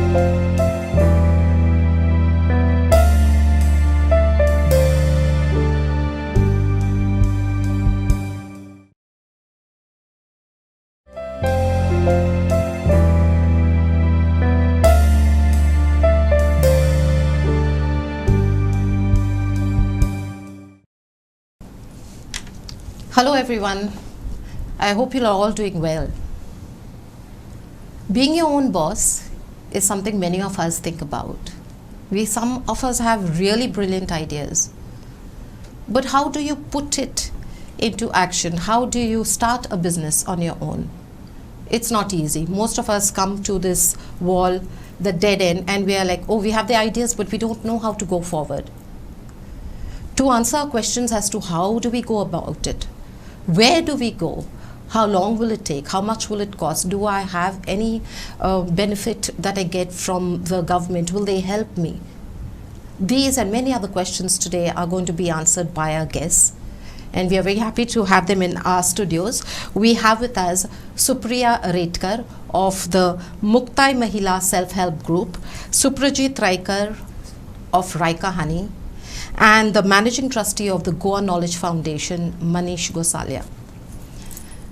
Hello everyone, I hope you're all doing well. Being your own boss is something many of us think about. Some of us have really brilliant ideas. But how do you put it into action? How do you start a business on your own? It's not easy. Most of us come to this wall, the dead end, and we are like, oh, we have the ideas, but we don't know how to go forward. To answer our questions as to how do we go about it, where do we go? How long will it take? How much will it cost? Do I have any benefit that I get from the government? Will they help me? These and many other questions today are going to be answered by our guests. And we are very happy to have them in our studios. We have with us Supriya Redkar of the Muktai Mahila Self-Help Group, Suprajit Raikar of Raika Honey, and the Managing Trustee of the Goa Knowledge Foundation, Manish Gosalia.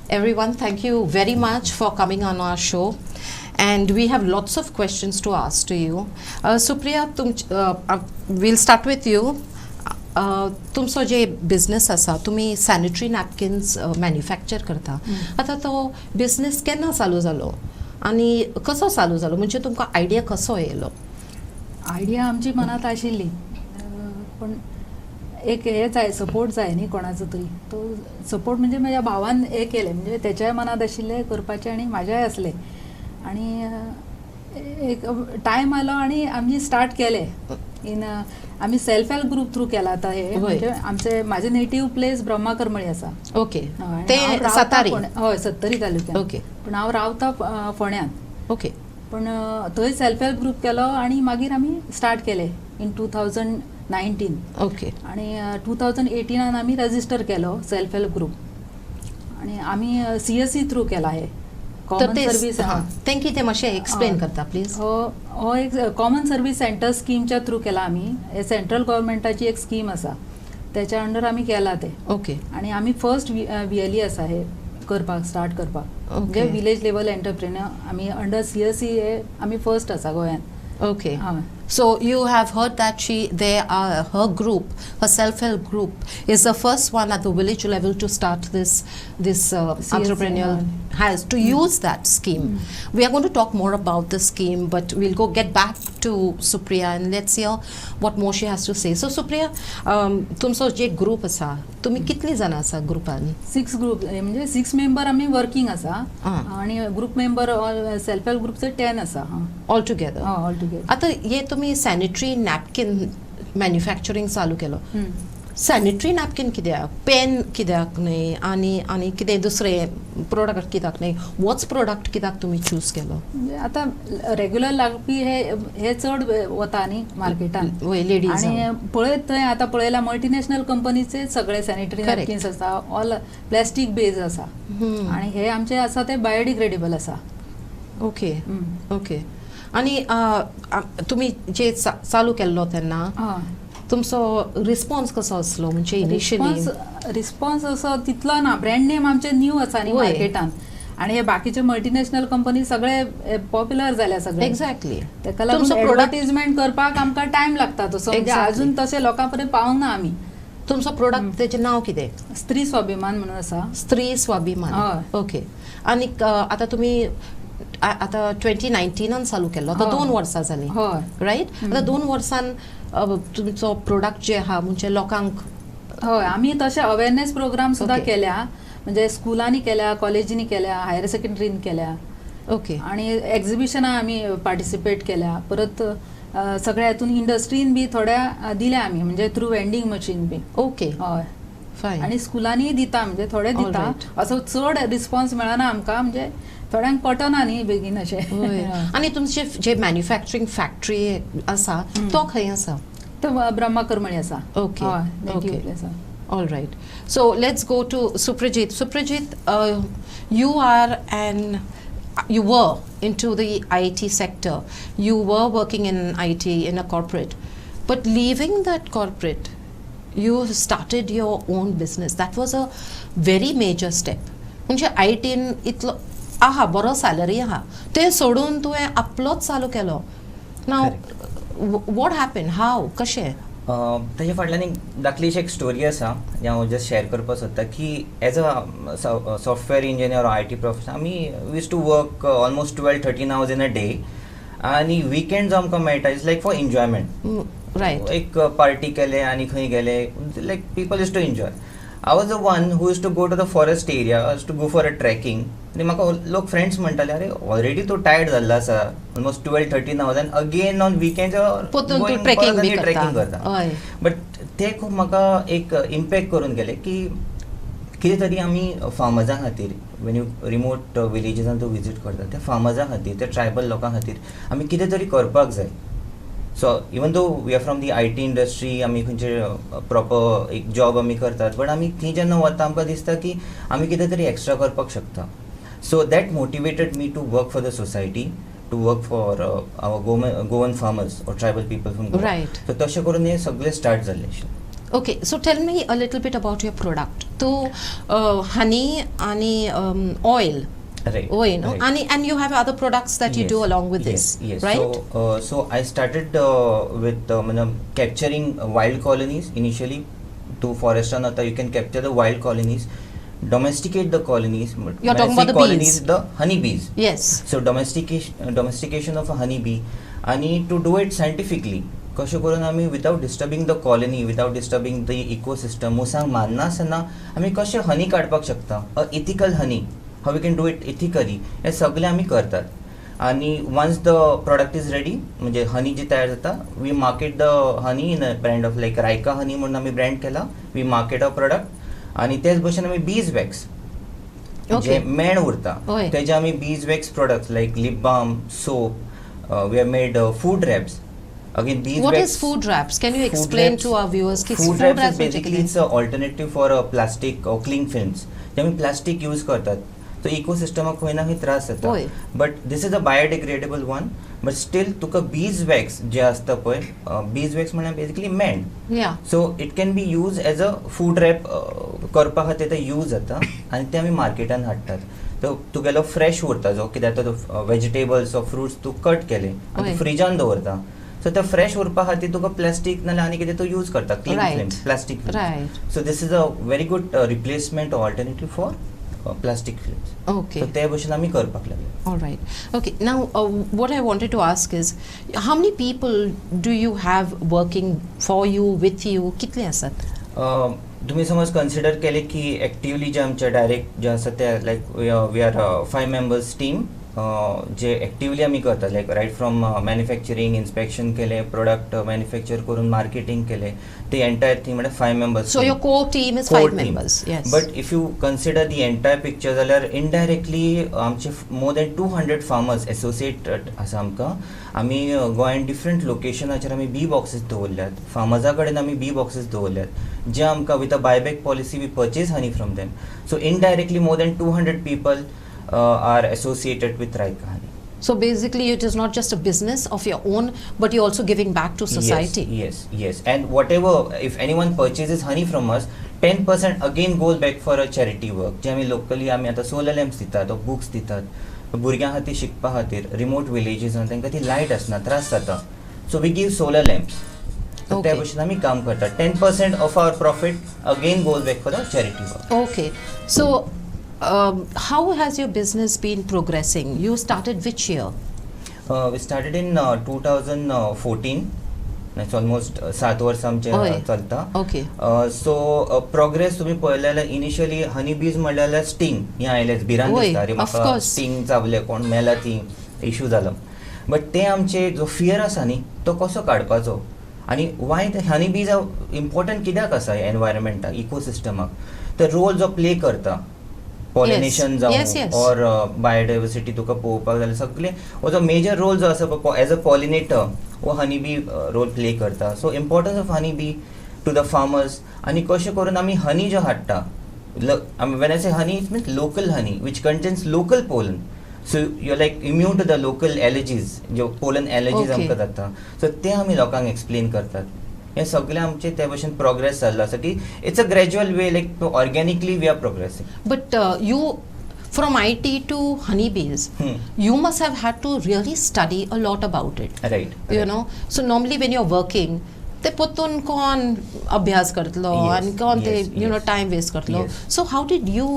Everyone, thank you very much for coming on our show. And we have lots of questions to ask to you. Supriya, we'll start with you. तुमचो जे business आसा, तुम्ही sanitary napkins manufacture करता. आता तो business केन्ना चालू जालो आणि कसो चालू जालो, म्हणजे तुमकां आयडिया कसो येयलो? आयडिया आमची मनात आशिल्ली, पण एक हे जाय, सपोर्ट जाय न्ही कोणाचो तरी. तो सपोर्ट म्हणजे माझ्या भावान हे केले, म्हणजे त्याच्याय मनात आशिल्ले करपाचे आणि म्हाज्याय असले. आणि एक टायम आलो आणि आम्ही स्टार्ट केले. आम्ही सेल्फ हेल्प ग्रुप थ्रू केला. आता हे म्हणजे आमचे माझे नेटिव्ह प्लेस ब्रह्माकरमळी आसा. ओके, ते सातारी? हय, सत्तरी तालुक्यात. ओके. पण हांव रावता फोंड्यान. ओके. पण थंय सेल्फ हेल्प ग्रुप केलो आणि मागीर आमी स्टार्ट केले इन 2019. ओके. आणि 2018 आमी रजिस्टर केलो सेल्फ हेल्प ग्रुप. आणि आमी CSC थ्रू केला हे कॉमन सर्व्हिस. Thank you. ते मातशें एक्सप्लेन करता प्लीज. हो एक कॉमन सर्व्हिस सेंटर स्कीमच्या थ्रू केला आम्ही. हे सेंट्रल गव्हर्नमेंटाची एक स्कीम आसा, त्याच्या अंडर आम्ही केला ते. ओके. आणि आम्ही फर्स्ट VLE आसा हे करपाक, स्टार्ट करपाक. म्हणजे विलेज लेवल एंटरप्रेन्युअर आम्ही अंडर CSC हे आम्ही फर्स्ट आसा गोंयान. Okay. So you have heard that her group, her self-help group, is the first one at the village level to start this entrepreneurial has to use that scheme. We are going to talk more about the scheme, but we'll get back to Supriya and let's hear what more she has to say. So Supriya, तुमचो जे group आसा, तुम्ही कितली जाणां आसा ग्रुपान? 6 group, म्हणजे 6 member आम्ही working आसा आणि ग्रुप मेंबर सेल्फ हेल्प ग्रुपचे 10 आसा ऑल टुगेदर. आता हे तुम्ही सॅनिटरी नॅपकिन मॅन्युफॅक्चरिंग चालू केलो. सॅनिटरी नॅपकिन कित्याक, पेन कित्याक न्हय, आनी कितें दुसरें प्रोडक्ट कित्याक न्हय? होच प्रोडक्ट कित्याक तुमी चूज केलो? आता रेग्युलर लागपी हे चड वता न्ही मार्केटान लेडीज. आणि पळयत थंय आतां पळयला मल्टीनॅशनल कंपनीचे सगळे सॅनिटरी नॅपकिन्स आसा, ऑल प्लॅस्टीक बेज आसा. आणि हे आमचे आसा ते बायोडिग्रेडेबल आसा. ओके. ओके. आणि तुम्ही जे चालू केल्लो तेन्ना तुमचो रिस्पॉन्स कसो आसलो? म्हणजे इनिशियली रिस्पॉन्स असो तितलो ना. ब्रँड नेम आमचे न्यू आसा न्ही मार्केटान. आणि हे बाकीचे मल्टीनॅशनल कंपनी सगळे पॉप्युलर जाल्या सगळे. एक्झॅक्टली. तेका लागून एडवर्टायजमेंट करपाक आमकां टायम लागता तसो. म्हणजे अजून तसे लोकां पर्यंत पावंक ना आमी. तुमचो प्रोडक्ट तेजें नांव कितें? स्त्री स्वाभिमान म्हणून आसा. स्त्री स्वाभिमान. ओके. आणि आता तुम्ही आता 2019 चालू केलो, आता 2 वर्सां जाली, रायट? आता 2 वर्सान तुमचो प्रोडक्ट जे आहा म्हणजे लोकांक. हय, आमी तशे अवेरनेस प्रोग्राम सुद्दां केल्या, म्हणजे स्कुलांनी केल्या, कॉलेजींनी केल्या, हायर सेकंडरीन केल्या. ओके. आणि एक्झिबिशनां आमी पार्टिसिपेट केल्या. परत सगळ्या हातून इंडस्ट्रीन बी थोड्या दिल्या आमी, म्हणजे थ्रू वेंडिंग मशीन बी. ओके. हय. फायन. आणि स्कुलांनी दिता, म्हणजे थोडे दिता. असो चड रिस्पॉन्स मेळना आमकां, म्हणजे थोड्यांक पटना न्ही बेगीन अशें. आणि तुमचे जे मॅन्युफॅक्चरिंग फॅक्टरी आसा तो खंय आसा? तो ब्रह्माकरमळी आसा. Okay. Okay. All right. So let's go to Suprajit. Suprajit, you are an you were into the IT sector, you were working in IT in a corporate, but leaving that corporate, you started your own business. That was a very major step. म्हणजे ITन इतलो आहा बरो salary आहा ते सोडून तुवें आपलोच चालू केलो. Now what happen, हाव, कशें? ताजे फाटल्यान एक धाकलीशी एक स्टोरी आसा जी हांव जस्ट शेअर करपाक सोदता की as a software engineer or IT professional आमी used to work almost 12-13 hours in a day आनी विकेंड्स आमकां मेळटा it's like for enjoyment. Right. एक पार्टी केले आनी खंय गेले like people used to enjoy. I was the one who used to go to the forest area, used to go for a trekking. आनी म्हाका लोक फ्रेंड्स म्हणटाले अरे ऑलरेडी तूं टायर्ड जाल्लो आसा ऑलमोस्ट 12-13 hours आनी अगेन ऑन विकेंड्स ट्रेकिंग करता. बट ते खूब म्हाका एक इम्पॅक्ट करून गेले की कितें तरी आमी फार्मर्सां खातीर वेन यू रिमोट विलेजीसान तूं विजीट करता त्या फार्मर्सां खातीर त्या ट्रायबल लोकां खातीर आमी कितें तरी करपाक जाय. So even though we are from the IT industry आमी खंयचे प्रॉपर एक जॉब आमी करतात बट आमी थंय जेन्ना वता आमकां दिसता की आमी कितें तरी एक्स्ट्रा करपाक शकता. So that motivated me to work for the society, to work for our Goan farmers or tribal people from Goa. Right. So तशें करून हें सगळें स्टार्ट जाल्लें. Okay, so tell me a little bit about your product. So, honey and oil. Right. Oil, no? Right. And you have other products that you Yes, do along with yes, this, yes. right? So I started with capturing wild colonies initially. To forest nata, you can capture the wild colonies, domesticate the colonies. You're talking about the colonies, bees. the honey bees. Yes. So domestication of a honey bee, and to do it scientifically. कशें करून आमी without disturbing the colony, without disturbing the ecosystem, मुसांक मारना आसतना आमी कशें honey काडपाक शकता, ethical honey, how we can do it ethically, हें सगळें आमी करतात. आनी once the product is ready म्हणजे हनी जी तयार जाता, we market the honey in a brand of like Rayka honey म्हणून आमी ब्रँड केला, वी मार्केट अ प्रोडक्ट. आनी तेच भशेन आमी बीज वॅक्स जे मेण उरता तेजे आमी bees wax products like lip balm, soap, we have made food wraps. Again, what is food wraps? Can you explain to our viewers? Food wraps is basically it's an alternative for plastic or cling films. जे आमी plastic use करतात तो इकोसिस्टमाक खंय ना खंय त्रास जाता. But this is a biodegradable one. But still तुका बीज वॅक्स जे आसता पळय, बीज वॅक्स म्हळ्यार बेसिकली मेण. So it can be use as a food wrap करपा खातीर ते यूज जाता आनी ते आमी मार्केटान हाडटात. तो तुगेलो फ्रेश उरता जो कित्याक तो वेजिटेबल्स ऑर फ्रुट्स तूं कट केले आनी फ्रिजान दवरता. सो ते फ्रेश उरपा खातीर तुका प्लास्टीक नाल्यार आनी कितें तो यूज करता, clean films, plastic films. So this is a very good replacement alternative for plastic films. Okay. So ते भशेन आमी करपाक लागले. All right. Okay. Now, what I wanted to ask is, how many people do you have working for you, with you? कितले आसात? तुम्ही समज consider केले की ॲक्टिवली जे आमचे डायरेक्ट जे आसा ते like we are 5 members team जे ॲक्टिवली आमी करतात like right from manufacturing, inspection केले, प्रोडक्ट मॅन्युफॅक्चर करून मार्केटिंग केले, ते एंटायर थीम म्हणजे 5 members. So your core team is 5 members. Yes. But if you consider the entire picture जाल्यार indirectly आमचे more than 200 farmers associated आसा आमकां. आमी गोंयान डिफरंट लोकेशनाचेर आमी बी बॉक्सीस दवरल्यात, फार्मर्सा कडेन आमी बी बॉक्सीस दवरल्यात जे आमकां with a buyback policy we purchase honey from them. So indirectly more than 200 people are associated with Raika honey. So basically it is not just a business of your own, but you're also giving back to society. Yes. And whatever, if anyone purchases honey from us, 10% again goes back for a charity work. जे आमी locally आमी आता solar lamps दितात, books दितात, भुरग्यां खातीर शिकपा खातीर, remote villages तांकां ती लायट आसना, त्रास जाता. So we give solar lamps. त्या भशेन आमी काम करतात. 10% of our profit again goes back for the charity work. Okay. So how has your business been progressing? You started which year? We started in 2014. It's almost 7 वर्ष आमचे चलता. Okay. So progress तुम्ही पळयलें जाल्यार इनिशियली हनी बीज म्हणल्यार sting हें आयलेंच भिरांत दिसता रे म्हाका स्टिंग चावले, कोण मेला ती इश्यू जालो. बट ते आमचे जो फियर आसा न्ही तो कसो काडपाचो आनी वाय हनी बीज इम्पॉर्टंट कित्याक आसा एनवायरमेंटाक, इकोसिस्टमाक, तो रोल जो प्ले करता पॉलिनेशन जावं ऑर बायोडायवर्सिटी तुका पळोवपाक जाल्यार सगळें हो जो मेजर रोल जो आसा एज अ पॉलिनेटर हो हनी बी रोल प्ले करता. So importance of honey bee to the farmers आनी कशें करून आमी हनी जो हाडटा, when I say honey it means local honey which contains local pollen. So you are like immune to the local allergies ज्यो pollen allergies Okay. आमकां जाता सो ते आमी लोकांक एक्सप्लेन करतात हे सगळे आमचे ते भशेन प्रोग्रेस जाल्लो आसा की it's a gradual way like organically we are progressing. But you, from IT to honeybees, you must have had to really study a lot about it. Right You know, so normally when you're working, ते पोतून कोण अभ्यास करतलो Yes, आनी कोण ते yes, you know yes. Time waste करतलो. Yes. So how did you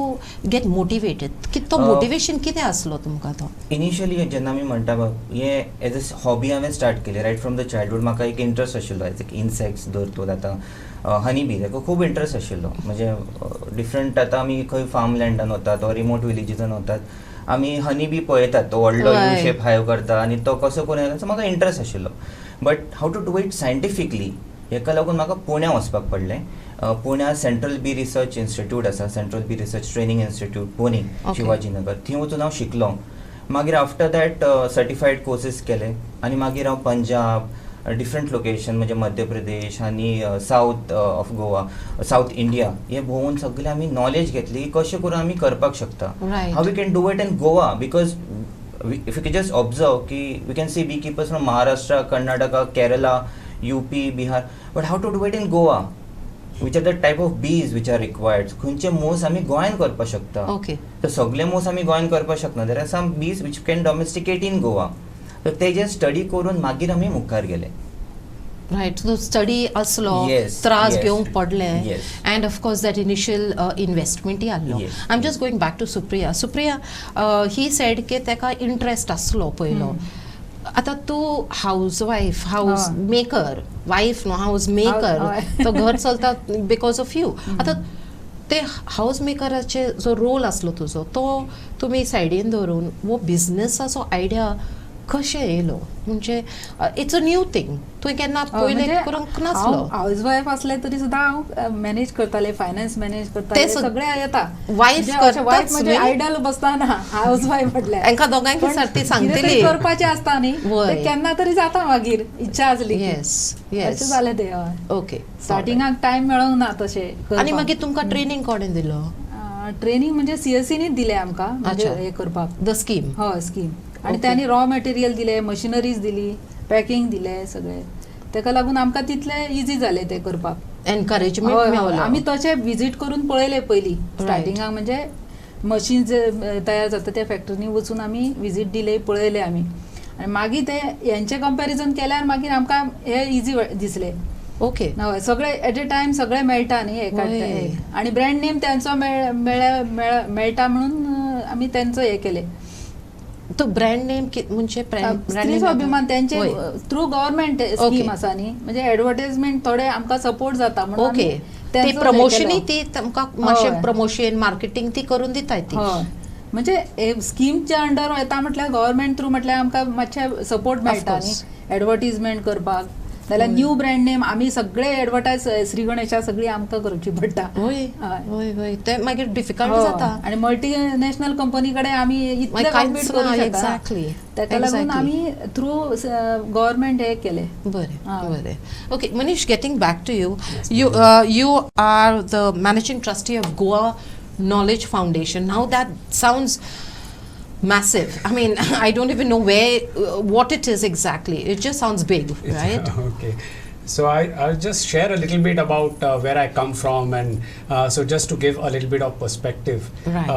get motivated की तो मोटिवेशन कितें आसलो तुमकां तो? इनिशियली जेन्ना आमी म्हणटा हे एज अ हॉबी हांवें स्टार्ट केली रायट फ्रॉम द चायल्डहूड. म्हाका एक इंट्रस्ट आशिल्लो एज इन्सेक्ट्स धर तूं आतां हनी बी ताका खूब इंट्रस्ट आशिल्लो. म्हणजे डिफरंट आतां आमी खंय फार्म लँडान वतात वा रिमोट विलेजीसान वतात आमी हनी बी पळयतात तो व्हडलो हय. यू शेप हायव करता आनी तो कसो करून येता म्हाका इंट्रस्ट आशिल्लो. But how to do it scientifically हेका लागून म्हाका पुण्या वचपाक पडलें. पुण्या सेंट्रल बी रिसर्च इन्स्टिट्यूट आसा, central bee research training institute Pune Okay. Shivajinagar. थंय वचून हांव शिकलो. मागीर आफ्टर दॅट सर्टिफायड कोर्सीस केले आनी मागीर हांव पंजाब डिफरंट लोकेशन म्हणजे मध्य प्रदेश आनी south of Goa south India हे भोंवून सगळे आमी नॉलेज घेतली की कशें करून आमी करपाक शकता. Right. How we can do it in Goa because if you can just observe ki we can see beekeepers from Maharashtra, Karnataka, Kerala, UP, Bihar, but how to do it in Goa, which are the type of bees which are required. खंयचे मोस आमी गोंयान करपाक शकता. Okay. तर सगळे मोस आमी गोंयान करपाक शकना. There are some bees which can domesticate in Goa. तर ते जे स्टडी करून मागीर आमी मुखार गेले. रायट, सो स्टडी असलो, Yes, त्रास yes. घेवंक पडले, Yes. And of course that initial इन्वेस्टमेंटूय आसलो. Yes. I am just going back to Supriya. Supriya, he said की ताका इंट्रस्ट आसलो पयलो. आतां तूं house wife, house maker, wife न्हू हाऊस मेकर, हय. तो घर चलता बिकॉज ऑफ यू. आतां ते हाऊस मेकराचे जो रोल आसलो तुजो तो तुमी सायडीन दवरून वो बिझनेसाचो आयडिया कशें येयलो? म्हणजे इट्स अ न्यू थिंग, तुवें केन्ना पयलें करूंक नासलो. हाऊस वायफ असले तरी सुद्धा हांव मॅनेज करताले, फायनान्स मॅनेज ते करताले, सुद्धा- सगळे येता. Wife करताच वायफ म्हणजे न्ही? आयडल बसता ना हाऊस वायफ म्हटल्यार. हांकां दोगांयक पण सारकी कितें सांगतली. तरी करपाचें आसता न्ही, वय. ते केन्ना तरी जाता मागीर इच्छा आसली की. येस अशें येस जालें तें. हय. ओके. स्टार्टिंगाक टायम मेळोंक ना तशें. आनी मागीर तुमकां ट्रेनिंग कोणें दिलो? ट्रेनिंग म्हणजे सीएससीनीच दिले आमकां, म्हणजे अच्छा. हे करपाक. The scheme. हय, स्कीम. आणि Okay. त्यांनी रॉ मटेरियल दिले, मशिनरीज दिली, पॅकिंग दिले सगळे. तेका लागून आमकां तितले इजी जाले ते करपाक. एनकरेजमेंट हय, हय. मेळलो. आमी तशे विजीट करून पळयले पयलीं स्टार्टिंगाक. म्हणजे मशीन जे तयार जाता त्या फॅक्टरीनी वचून आमी विजीट दिले, पळयले आमी. आनी मागीर ते हेंचे कंपॅरिजन केल्यार मागीर आमकां हे इजी दिसले. ओके. हय, सगळे एट अ टायम सगळे मेळटा न्ही एका होय. आणि ब्रँड नेम त्यांचो मेळटा म्हणून आमी तेंचो हे केले. तो ब्रँड नेम म्हणजे स्त्री स्वाभिमान त्यांचे होय. Through government Okay. स्कीम आसा न्ही, म्हणजे ऍडव्हर्टायजमेंट थोडे आमकां सपोर्ट जाता म्हणून ओके. आमी ते तेंचो हे प्रमोशनूय केलो. ती तुमकां मातशें हय. प्रमोशन मार्केटिंग ती करून दिताय ती. हय, म्हणजे स्कीमच्या अंडर येता म्हटल्यार गव्हर्नमेंट थ्रू म्हटल्यार आमकां मातशें सपोर्ट मेळटा न्ही course. ऍडव्हर्टिजमेंट करपाक. जाल्यार न्यू ब्रँड नेम आमी सगळे ऍडव्हर्टायज श्री गणेशा सगळी आमकां करची पडटा. होय हय. होय होय ते मागीर डिफिकल्ट हय. जाता. आणि मल्टीनॅशनल कंपनी कडेन आमी इतले मागीर कॉम्पीट कांयच करूं ना, शकता. exactly. तेका लागून Exactly. आमी थ्रू गव्हर्नमेंट हे केले. बरें Ah. बरें. Okay Manish, getting back to you, you are the managing trustee of Goa Knowledge Foundation. Now that sounds massive. I mean, I don't even know what it is exactly. It just sounds big, right? Okay. So I'll just share a little bit about where I come from, and so just to give a little bit of perspective. Right.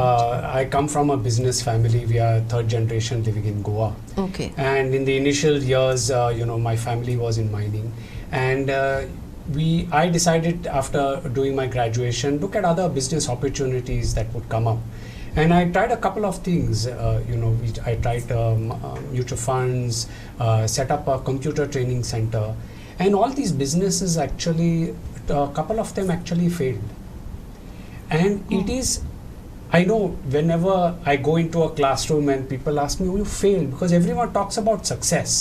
I come from a business family. We are third generation living in Goa. Okay. And in the initial years, my family was in mining, and I decided after doing my graduation, look at other business opportunities that would come up. And I tried a couple of things, I tried mutual funds, set up a computer training center, and all these businesses actually, a couple of them actually failed. And it is, I know whenever I go into a classroom and people ask me, oh, you failed, because everyone talks about success.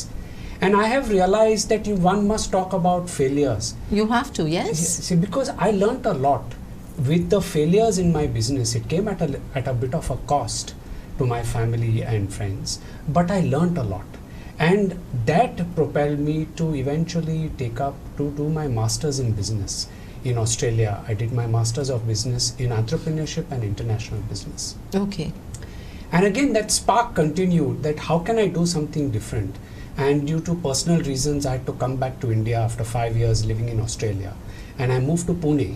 And I have realized that one must talk about failures. You have to, yes? See, because I learnt a lot with the failures in my business. It came at a bit of a cost to my family and friends, but I learnt a lot, and that propelled me to eventually take up to do my masters in business in Australia. I did my masters of business in entrepreneurship and international business. Okay. And again, that spark continued, that how can I do something different? And due to personal reasons, I had to come back to India after 5 years living in Australia. And I moved to Pune.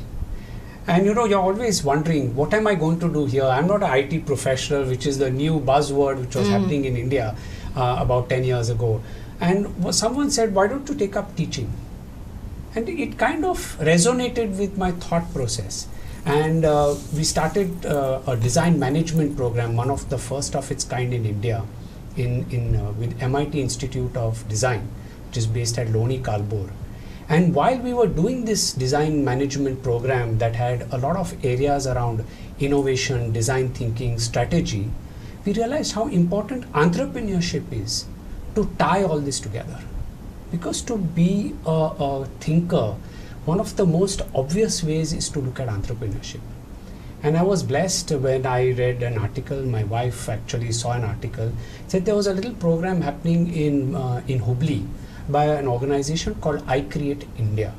And you're always wondering, what am I going to do here? I'm not an IT professional, which is the new buzzword which was happening in India about 10 years ago. And someone said, why don't you take up teaching? And it kind of resonated with my thought process. And we started a design management program, one of the first of its kind in India, with MIT Institute of Design, which is based at Loni Kalbor. And while we were doing this design management program that had a lot of areas around innovation, design thinking, strategy, we realized how important entrepreneurship is to tie all this together. Because to be a thinker, one of the most obvious ways is to look at entrepreneurship. And I was blessed when I read an article, my wife actually saw an article, said there was a little program happening in Hubli by an organization called I Create India.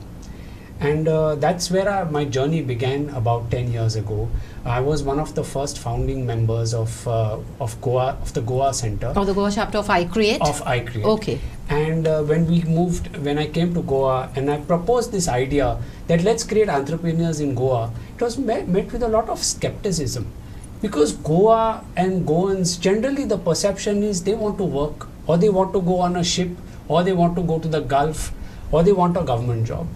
And that's where my journey began about 10 years ago. I was one of the first founding members of Goa, of the Goa Center. Of the Goa chapter of I Create? Of I Create. Okay. And when I came to Goa and I proposed this idea that let's create entrepreneurs in Goa, it was met with a lot of skepticism. Because Goa and Goans, generally the perception is they want to work, or they want to go on a ship, or they want to go to the Gulf, or they want a government job.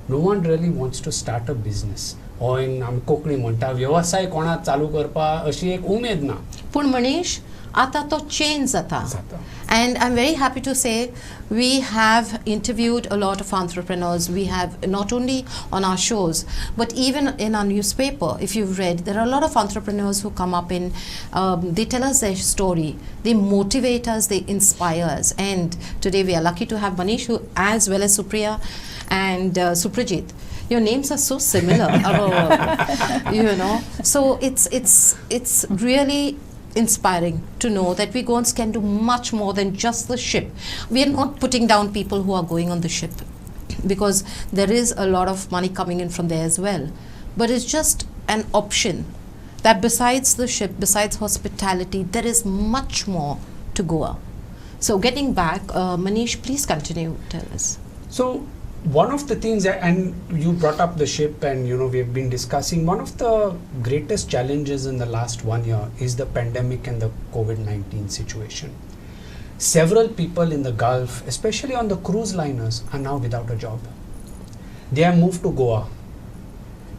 No one really wants to start a business. Or in Konkani म्हणटा व्यवसाय कोणाक चालू करपा अशी एक उमेद ना. पूण मनीष, आता तो change जाता. And I'm very happy to say we have interviewed a lot of entrepreneurs. We have not only on our shows, but even in our newspaper, if you've read, there are a lot of entrepreneurs who come up in, they tell us their story, they motivate us, they inspire us. And today we are lucky to have Manish, who, as well as Supriya and Suprajit. Your names are so similar. So it's really inspiring to know that we Goans can do much more than just the ship. We are not putting down people who are going on the ship, because there is a lot of money coming in from there as well. But it's just an option that besides the ship, besides hospitality, there is much more to Goa. So getting back, Manish, please continue, tell us. So one of the things, and you brought up the ship, and we have been discussing, one of the greatest challenges in the last 1 year is the pandemic and the COVID-19 situation. Several people in the Gulf, especially on the cruise liners, are now without a job. They have moved to Goa.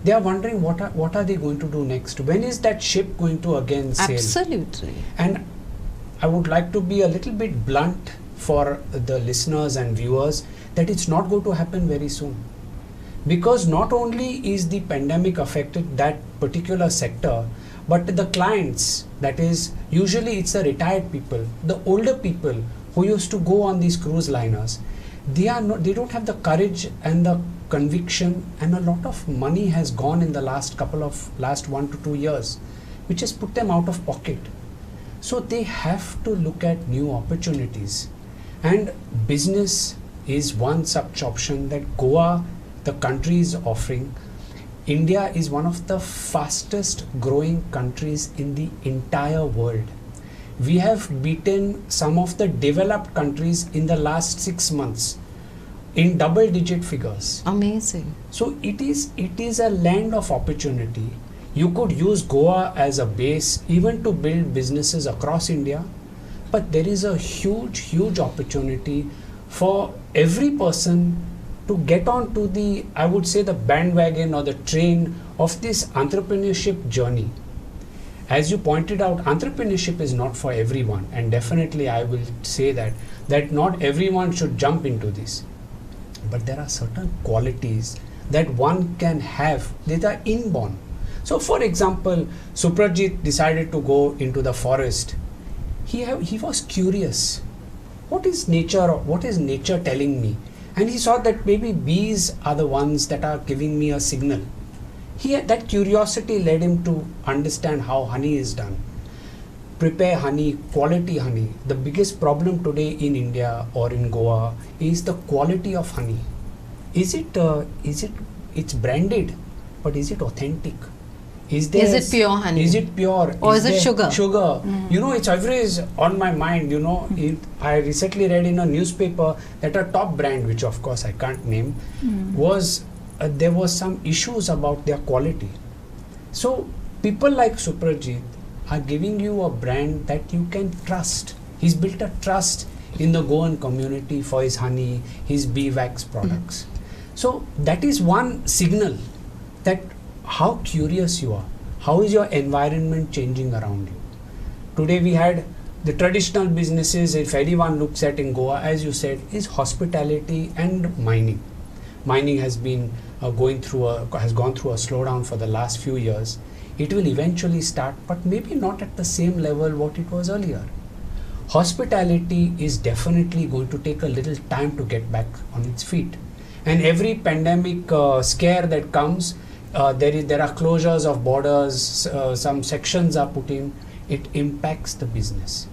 They are wondering what are they going to do next? When is that ship going to again sail? Absolutely. And I would like to be a little bit blunt for the listeners and viewers that it's not going to happen very soon. Because not only is the pandemic affected that particular sector, but the clients, that is, usually it's the retired people, the older people who used to go on these cruise liners, they don't have the courage and the conviction, and a lot of money has gone in the last 1 to 2 years, which has put them out of pocket. So they have to look at new opportunities, and business is one such option that Goa, the country, is offering. India is one of the fastest growing countries in the entire world. We have beaten some of the developed countries in the last 6 months in double-digit figures. Amazing. So it is a land of opportunity. You could use Goa as a base even to build businesses across India, but there is a huge opportunity for every person to get on to the, I would say, the bandwagon or the train of this entrepreneurship journey. As you pointed out, entrepreneurship is not for everyone, and definitely I will say that not everyone should jump into this. But there are certain qualities that one can have that are inborn. So for example, Suprajit decided to go into the forest. He was curious. What is nature telling me? And he saw that maybe bees are the ones that are giving me a signal. That curiosity led him to understand how honey is done. Prepare honey, quality honey. The biggest problem today in India or in Goa is the quality of honey. It's branded, but is it authentic? Is it pure honey? Is it pure? Or is it there sugar? Sugar. You know, it's always on my mind. You know, I recently read in a newspaper that a top brand, which of course I can't name, was there was some issues about their quality. So people like Suprajit are giving you a brand that you can trust. He's built a trust in the Goan community for his honey, his beeswax products. So that is one signal that how curious you are. How is your environment changing around you? Today we had the traditional businesses, if anyone looks at in Goa, as you said, is hospitality and mining. Mining has been gone through a slowdown for the last few years. It will eventually start, but maybe not at the same level what it was earlier. Hospitality is definitely going to take a little time to get back on its feet. And every pandemic scare that comes, there are closures of borders, some sections are put in, it impacts the business.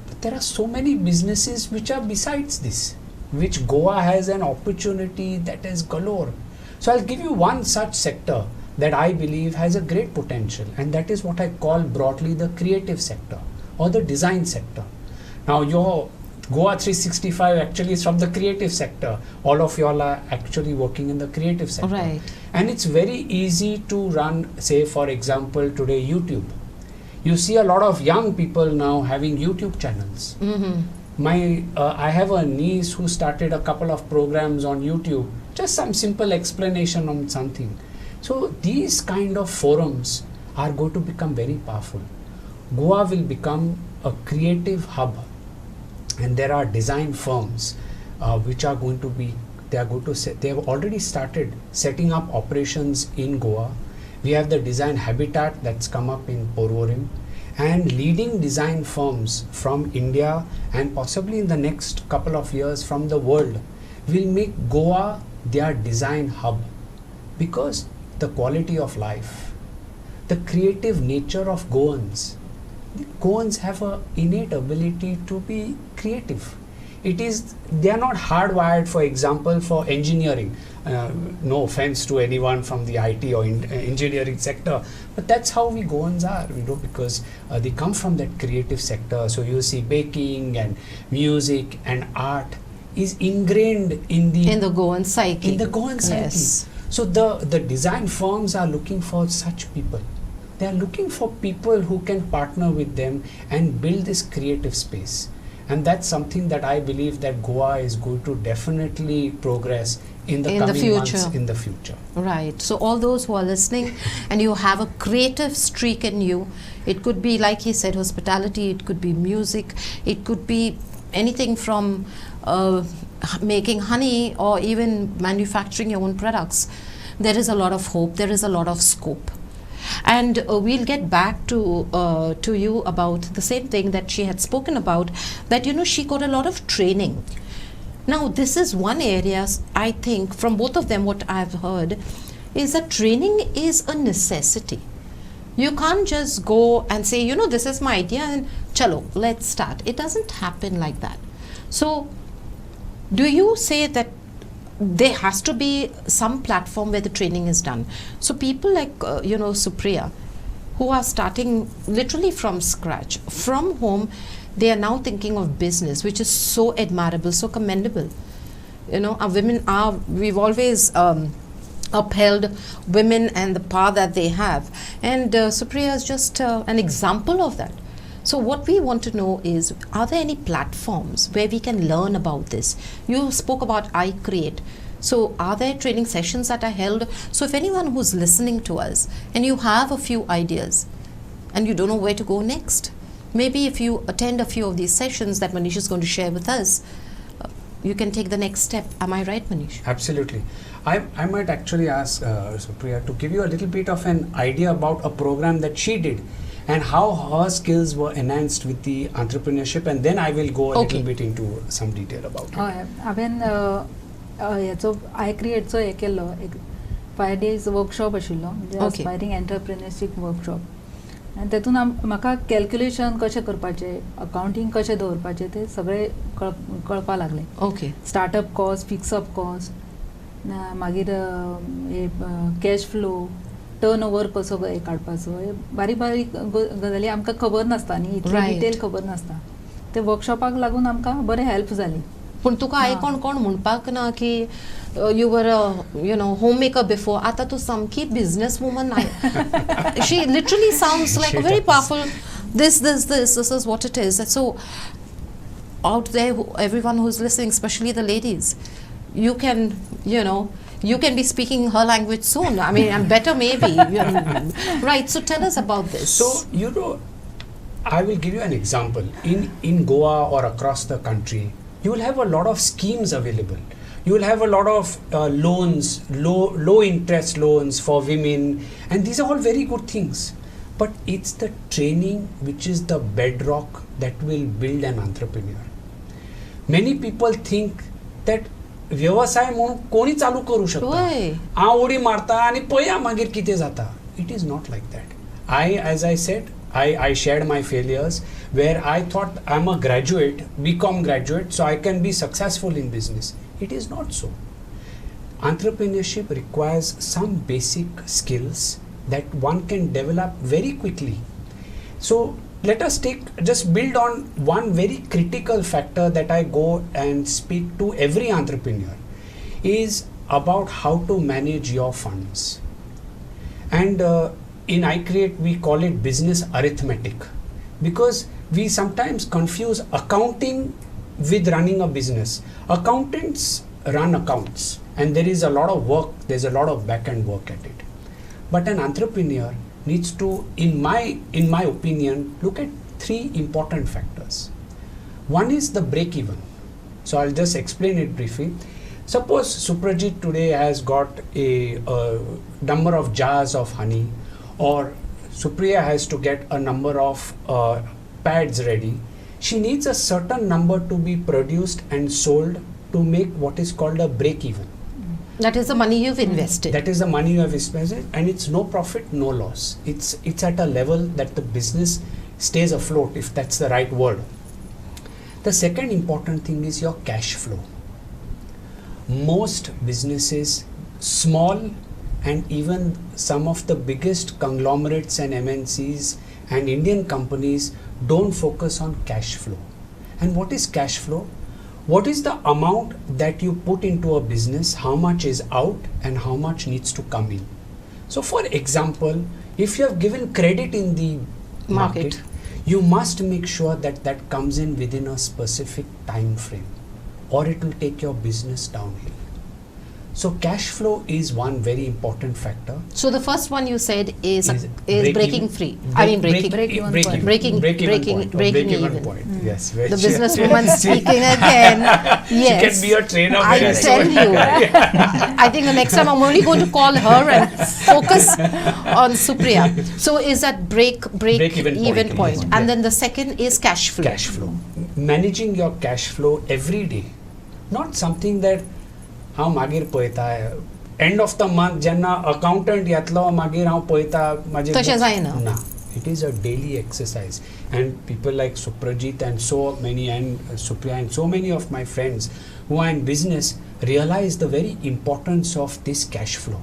But there are so many businesses which are besides this, which Goa has an opportunity that is galore. So I'll give you one such sector that I believe has a great potential, and that is what I call broadly the creative sector or the design sector. Now your Goa 365 actually is from the creative sector. All of y'all are actually working in the creative sector. Right. And it's very easy to run, say for example today, YouTube. You see a lot of young people now having YouTube channels. I have a niece who started a couple of programs on YouTube, just some simple explanation on something. So these kind of forums are going to become very powerful. Goa will become a creative hub, and there are design firms which are going to be, they have already started setting up operations in Goa. We have the design habitat that's come up in Porvorim, and leading design firms from India and possibly in the next couple of years from the world will make Goa their design hub, because the quality of life, the creative nature of Goans. The Goans have an innate ability to be creative. They are not hardwired, for example, for engineering. No offense to anyone from the IT or engineering sector, but that's how we Goans are, because they come from that creative sector. So you see baking and music and art is ingrained in the Goan psyche. In the Goan psyche. Yes. So the design firms are looking for such people. They are looking for people who can partner with them and build this creative space. And that's something that I believe that Goa is going to definitely progress in the coming months in the future. Right. So all those who are listening and you have a creative streak in you, it could be, like he said, hospitality, it could be music, it could be anything from making honey or even manufacturing your own products. There is a lot of hope, there is a lot of scope. And we'll get back to you about the same thing that she had spoken about, that she got a lot of training. Now this is one area, I think, from both of them, what I've heard is that training is a necessity. You can't just go and say, this is my idea and chalo, let's start. It doesn't happen like that. So do you say that there has to be some platform where the training is done? So people like, Supriya, who are starting literally from scratch, from home, they are now thinking of business, which is so admirable, so commendable. Our women we've always upheld women and the power that they have. And Supriya is just an example of that. So what we want to know is, are there any platforms where we can learn about this? You spoke about iCreate. So are there training sessions that are held? So if anyone who's listening to us and you have a few ideas and you don't know where to go next, maybe if you attend a few of these sessions that Manish is going to share with us, you can take the next step. Am I right, Manish? Absolutely. I might actually ask Supriya to give you a little bit of an idea about a program that she did and how her skills were enhanced with the entrepreneurship, and then I will go a little bit into some detail about it. हांवें हेचो iCreateचो हे केल्लो, एक 5 days workshop आशिल्लो, म्हणजे aspiring एंटरप्रेन्योरशीप workshop. आनी तेतून म्हाका calculation कशें करपाचें, अकाउंटींग कशें दवरपाचें तें सगळें कळपा लागलें. Okay. Startup cost, fix up cost, मागीर कॅश फ्लो, टर्न ओवर कसो काडपाचो, हे बारीक बारीक गजाली आमकां खबर नासता न्ही, इतले Right. डिटेल खबर नासता. ते वर्कशॉपाक लागून आमकां बरें हेल्प जाली. पूण तुका आयकोन कोण म्हणपाक ना की you were you know home maker before, आतां तूं सामकी business woman. She literally sounds like very powerful. This is what it is. So out there, everyone who's listening, especially the ladies, you can, you know, you can be speaking her language soon. I mean, and better maybe. Right. So tell us about this. So, you know, I will give you an example. In Goa or across the country, you will have a lot of schemes available. You will have a lot of loans, low interest loans for women, and these are all very good things. But it's the training which is the bedrock that will build an entrepreneur. Many people think that व्यवसाय म्हणून कोणी चालू करू शकता, हांव उडी मारता आनी पळया मागीर कितें जाता. It is not like that. As I said, I shared my failures where I thought I'm a graduate, BCom graduate, so I can be successful in business. It is not so. Entrepreneurship requires some basic skills that one can develop very quickly. So let us just build on one very critical factor that I go and speak to every entrepreneur, is about how to manage your funds. And in iCreate we call it business arithmetic, because we sometimes confuse accounting with running a business. Accountants run accounts and there is a lot of work, there's a lot of back end work at it. But an entrepreneur needs to, in my opinion, look at three important factors. One is the break even. So I'll just explain it briefly. Suppose Suprajit today has got a number of jars of honey, or Supriya has to get a number of pads ready. She needs a certain number to be produced and sold to make what is called a break even. That is the money you've invested. That is the money you have invested, and it's no profit, no loss. It's at a level that the business stays afloat, if that's the right word. The second important thing is your cash flow. Most businesses, small and even some of the biggest conglomerates and MNCs and Indian companies don't focus on cash flow. And what is cash flow? What is the amount that you put into a business, how much is out and how much needs to come in? So for example, if you have given credit in the market, you must make sure that that comes in within a specific time frame, or it will take your business downhill. So cash flow is one very important factor. So the first one you said is breaking free. Breaking even point. Yes. The businesswoman speaking again. Yes. She can be a trainer. I tell you. I think the next time I'm only going to call her and focus on Supriya. So is that break even point. And then the second is cash flow. Cash flow. Managing your cash flow every day. Not something that हांव मागीर पळयता, end of the month जेन्ना accountant येतलो मागीर हांव पळयता म्हाजे तशें जायना. ना, it is a daily exercise. And people like Suprajit and so many and Supriya and so many of my friends who are in business realize the very importance of this cash flow,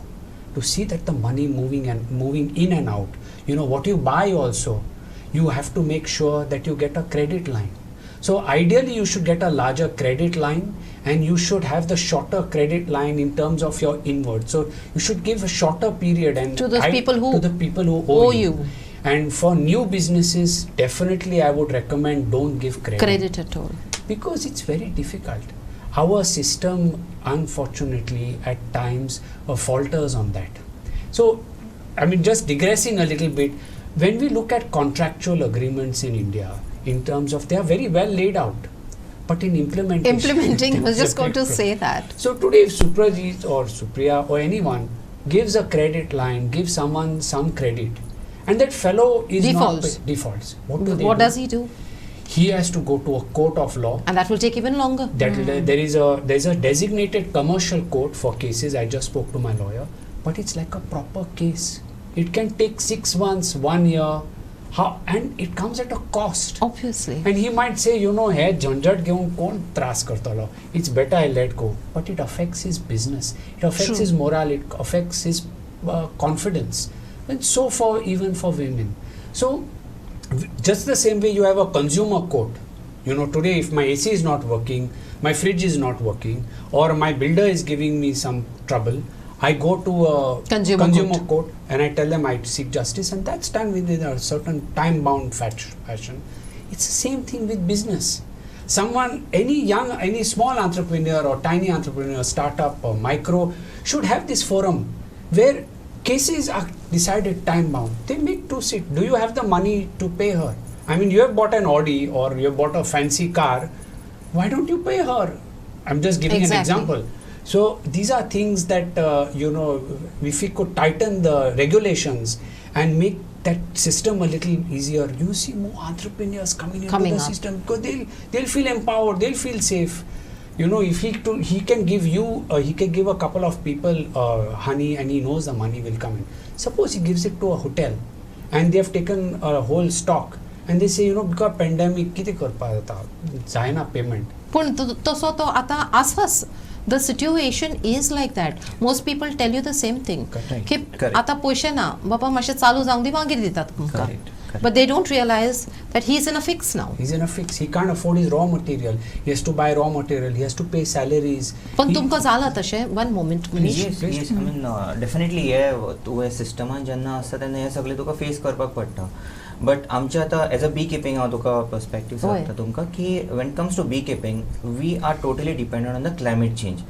to see that the money moving in and out. You know, what you buy also, you have to make sure that you get a credit line. So ideally you should get a larger credit line, and you should have the shorter credit line in terms of your inward. So you should give a shorter period and to the people who owe you. And for new businesses, definitely I would recommend don't give credit at all, because it's very difficult. Our system, unfortunately, at times falters on that. So, I mean, just digressing a little bit, when we look at contractual agreements in India, in terms of, they are very well laid out, but in implementing, I was just going to say that. So today, if Suprajit or Supriya or anyone gives a credit line, gives someone some credit, and that fellow is defaults. What does he do? He has to go to a court of law, and that will take even longer. There's a designated commercial court for cases. I just spoke to my lawyer, but it's like a proper case. It can take 6 months, 1 year. And it comes at a cost. Obviously. And he might say, you know, hey, janjat घेऊन कोण त्रास करतलो? It's better I let go. But it affects his business. It affects his morale. It affects his confidence. And so for even for women. So just the same way you have a consumer code. You know, today if my AC is not working, my fridge is not working, or my builder is giving me some trouble, I go to a consumer court and I tell them I seek justice, and that's done within a certain time-bound fashion. It's the same thing with business. Someone, any small entrepreneur or tiny entrepreneur, startup or micro, should have this forum where cases are decided time-bound. They make two sit. Do you have the money to pay her? I mean, you have bought an Audi or you have bought a fancy car. Why don't you pay her? I'm just giving an example. So these are things that, if we could tighten the regulations and make that system a little easier, you see more entrepreneurs coming into the system, because they'll feel empowered, they'll feel safe. You know, if he can give a couple of people honey, and he knows the money will come in. Suppose he gives it to a hotel and they have taken a whole stock and they say, because pandemic किती करपा जाता जायना payment. पण तसो तो आता आसाच. The situation is like that. Most people tell you the same thing. की आता पैसे ना बाबा मातशें चालू जावंक दी मागीर दितात तुमकां. But they don't realize that he's in a fix now. He's in a fix. He can't afford his raw material. He has to buy raw material. He has to pay salaries. पण तुमकां जाला तशें one moment Manish. Yes, I mean definitely तुवें सिस्टमान जेन्ना आसता तेन्ना हे सगळे तुका फेस करपाक पडटा. बट आमचे आतां एज अ बी किपींग हांव तुका पर्स्पेक्टीव सांगता तुमकां की when comes to bee keeping we are totally dependent on the climate change.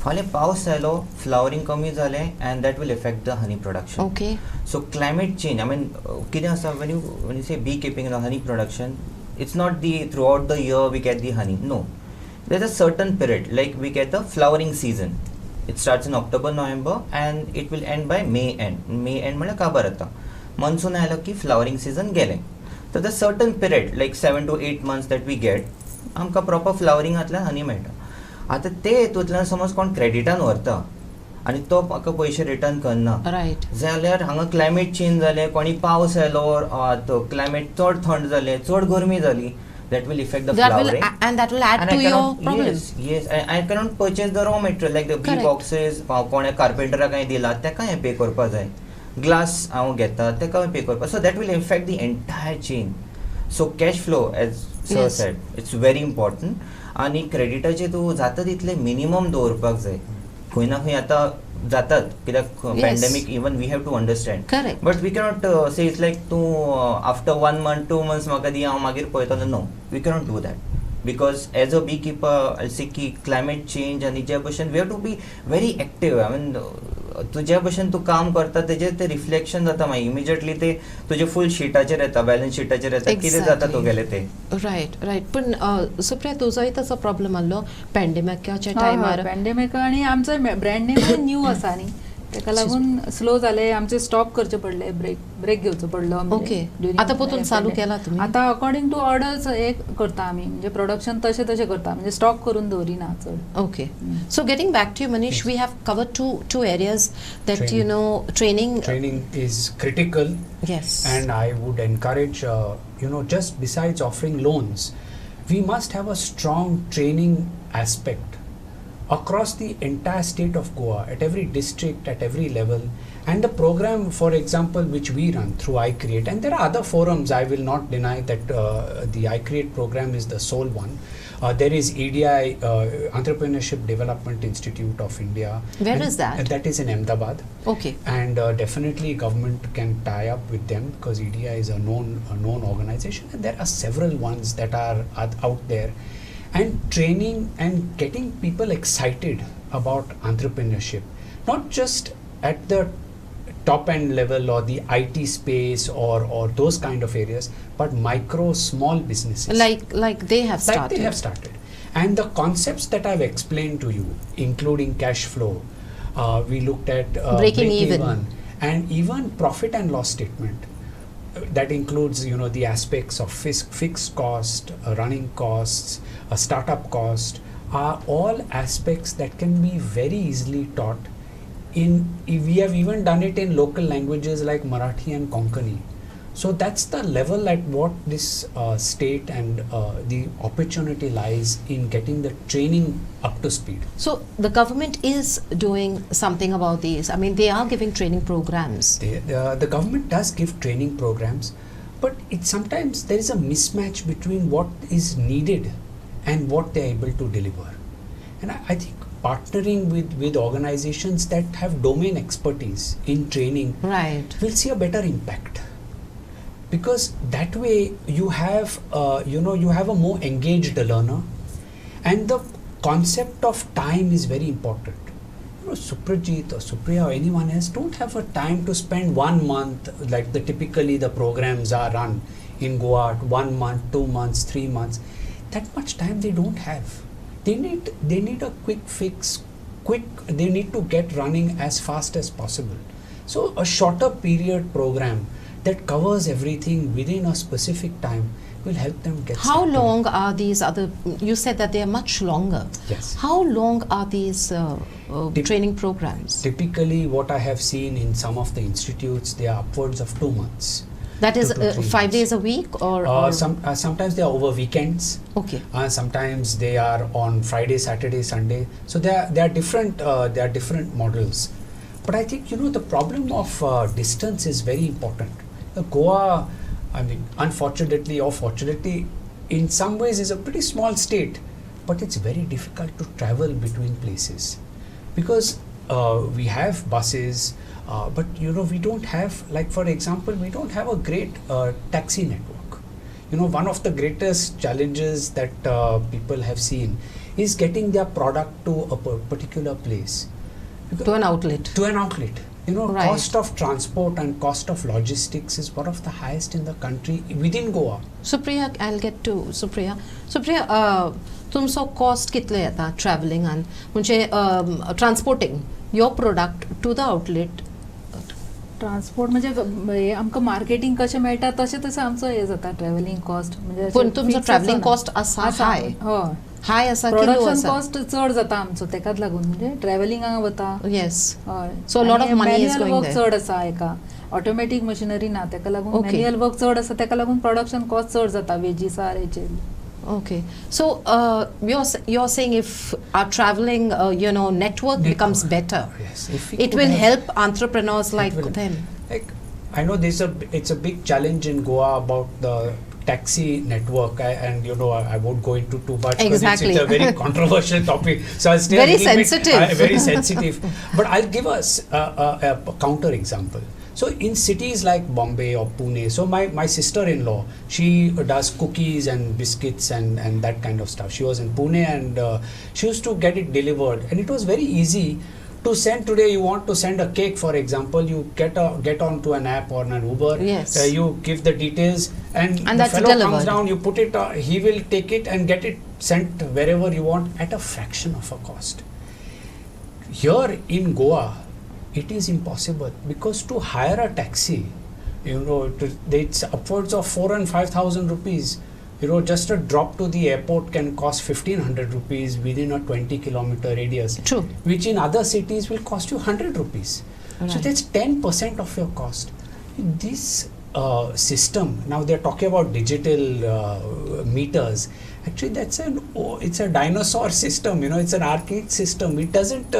फाल्यां पावस आयलो, फ्लावरींग कमी जालें, and that will effect the honey production. Okay. So climate change, I mean, कितें आसा when you say beekeeping and honey production, it's not the throughout the year we get the honey. No, there's a certain period, like we get the flowering season. It starts in October, November, and it will end by May end. May end म्हळ्यार काबार येता. Monsoon आयलो की flowering season गेलें. So the certain period, like 7 to 8 months that we get, आमकां proper floweringaंतल्यान honey मेळटा. आतां ते हेतूंतल्यान समज कोण क्रेडिटान व्हरता आनी तो म्हाका पयशे रिटर्न करना, Right. जाल्यार हांगा क्लायमेट चेंज जालें, कोणी पावस आयलो, क्लायमेट चड थंड जालें, चड गरमी जाली, that will affect the flowering. And that will add to your problem. Yes, I cannot purchase the raw material like the bee boxes. कोणे कार्पेंटराक काय दिला तेका हे पे करपा जाय, ग्लास हांव घेता तेका पे करपा. So that will affect the entire chain. So cash flow, as sir said, it's very important. आनी क्रेडिटाचे तूं जाता तितले मिनिमम दवरपाक जाय. खंय ना खंय आतां जातात कित्याक pandemic even we have to understand. Correct. But we cannot say it's like तूं आफ्टर 1 month 2 months म्हाका दी हांव मागीर पळयतलो. No, we cannot do that. Because as a bee keeper I see की क्लायमेट चेंज आनी जे भशेन we have to be very active. I mean तुज्या भशेन तूं काम करता तेजेर ते रिफ्लेक्शन जाता मागीर इमिजिएटली ते तुजे फूल शीटाचेर येता, बॅलन्स शीटाचेर येता, कितें जाता तुगेलें ते. रायट. पण सुप्रिया तुजोय तसो प्रॉब्लम आसलो पॅन्डेमिकाच्या टायमार. पॅन्डेमिक आणि आमचो ब्रँड नेम न्यू आसा न्ही, तेका लागून स्लो जाले, आमचे स्टॉप करचे पडले, ब्रेक घेवचो पडलो. ओके. आतां परतून चालू केला तुमी? आतां अकॉर्डिंग टू ऑर्डर्स हे करता आमी, म्हणजे प्रोडक्शन तशें करता, म्हणजे स्टॉक करून दवरिना चड. Okay. So getting back to you, Manish, we have covered two areas that training. Training is critical. Yes. And I would encourage, just besides offering loans, we must have a strong training aspect across the entire state of Goa, at every district, at every level. And the program, for example, which we run through iCreate, and there are other forums, I will not deny that the iCreate program is the sole one. There is EDI, Entrepreneurship Development Institute of India. Where is that? That is in Ahmedabad. Okay. And definitely government can tie up with them, because EDI is a known organization, and there are several ones that are out there. And training and getting people excited about entrepreneurship, not just at the top end level or the IT space or those kind of areas, but micro small businesses Like they have started. And the concepts that I've explained to you, including cash flow, we looked at breaking even, and even profit and loss statement. That includes, the aspects of fixed cost, running costs, startup cost, are all aspects that can be very easily taught. We have even done it in local languages like Marathi and Konkani. So that's the level at what this state and the opportunity lies in getting the training up to speed. So the government is doing something about these. I mean, they are giving training programs. The government does give training programs, but it sometimes there is a mismatch between what is needed and what they are able to deliver. And I think partnering with organizations that have domain expertise in training Right. will see a better impact. Because that way you have you have a more engaged learner, and the concept of time is very important. Suprajit or Supriya or anyone else don't have a time to spend 1 month like typically the programs are run in Goa, 1 month, 2 months, 3 months. That much time they don't have. They need a quick fix, they need to get running as fast as possible. So a shorter period program that covers everything within a specific time will help them get How started. long are these other, you said that they are much longer. Yes. How long are these training programs? Typically what I have seen in some of the institutes, they are upwards of 2 months. That is 2 to 3 5 months. days a week or Sometimes they are over weekends. Okay. Sometimes they are on Friday, Saturday, Sunday. So there are different models. But I think the problem of distance is very important. Goa, I mean, unfortunately or fortunately, in some ways is a pretty small state, but it's very difficult to travel between places because we have buses, but we don't have, like for example, we don't have a great taxi network. One of the greatest challenges that people have seen is getting their product to a particular place. To an outlet. To an outlet. Right. Cost of transport and cost of logistics is one of the highest in the country within Goa. Supriya, I'll get to Supriya. Supriya, तुमचो cost कितले येता traveling and म्हणजे transporting your product to the outlet? Transport म्हणजे आमकां marketing कशें मेळटा तशें आमचो हे जाता ट्रॅव्हलिंग कॉस्ट म्हणजे पण तुमचो travelling cost आसा high? हय हाय आसा की लो प्रोडक्शन आसा? कॉस्ट चड जाता आमचो तेकाच लागून म्हणजे ट्रॅव्हलिंगाक वता Yes. हय So a lot of money is manual going work there. चड आसा हेका ऑटोमॅटीक मशिनरी ना तेका लागून Okay. मॅन्युअल वर्क चड आसा तेका लागून प्रोडक्शन कॉस्ट चड जाता वेजीसार हेचेर Okay. So you're saying if our traveling network becomes better, Yes. If we it could will have- help entrepreneurs it like will. them. Like, I know it's a big challenge in Goa about the taxi network, and I won't go into too much because Exactly. it's a very controversial topic. So I'll stay Very a little sensitive. bit, very sensitive. But I'll give us a counter example. So in cities like Bombay or Pune, so my sister-in-law, she does cookies and biscuits and that kind of stuff. She was in Pune and she used to get it delivered, and it was very easy to send. Today you want to send a cake, for example, you get onto an app or an Uber. Yes. You give the details and the that's fellow delivered. comes down, you put it, he will take it and get it sent wherever you want at a fraction of a cost. Here in Goa, it is impossible because to hire a taxi, it's upwards of 4,000 and 5,000 rupees. Just a drop to the airport can cost 1,500 rupees within a 20-kilometer radius. True. Which in other cities will cost you 100 rupees. So Right. that's 10% of your cost. This system, now they're talking about digital meters. Actually, it's a dinosaur system. It's an archaic system. It doesn't.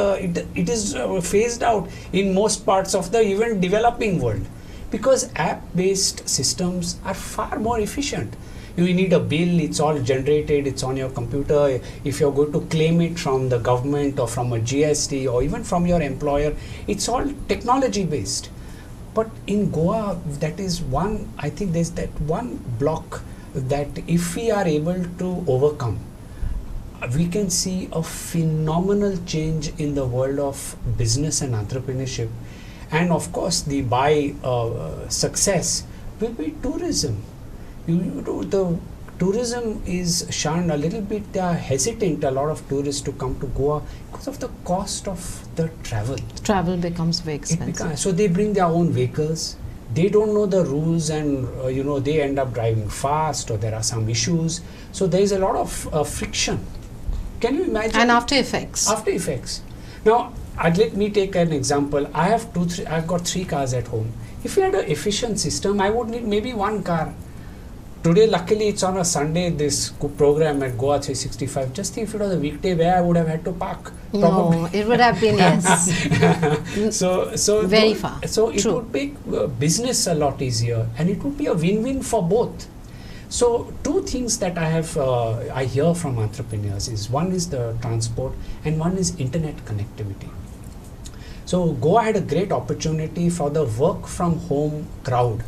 It is phased out in most parts of the even developing world, because app-based systems are far more efficient. You need a bill, it's all generated, it's on your computer. If you're going to claim it from the government or from a GST or even from your employer, it's all technology based. But in Goa, that is one, I think there's that one block that if we are able to overcome, we can see a phenomenal change in the world of business and entrepreneurship. And of course, the success will be tourism. The tourism is shunned a little bit. They are hesitant, a lot of tourists, to come to Goa because of the cost of the travel. Travel becomes very expensive. So they bring their own vehicles. They don't know the rules, and they end up driving fast, or there are some issues. So there is a lot of friction. Can you imagine? And after effects. After effects. Now, let me take an example. I've got 3 cars at home. If we had an efficient system, I would need maybe one car. Today, luckily, it's on a Sunday, this program at Goa 365. Just think if it was a weekday, where I would have had to park. No, it would have been, yes. So Very far. So it True. would make business a lot easier, and it would be a win-win for both. So two things that I hear from entrepreneurs is, one is the transport and one is internet connectivity. So Goa had a great opportunity for the work from home crowd.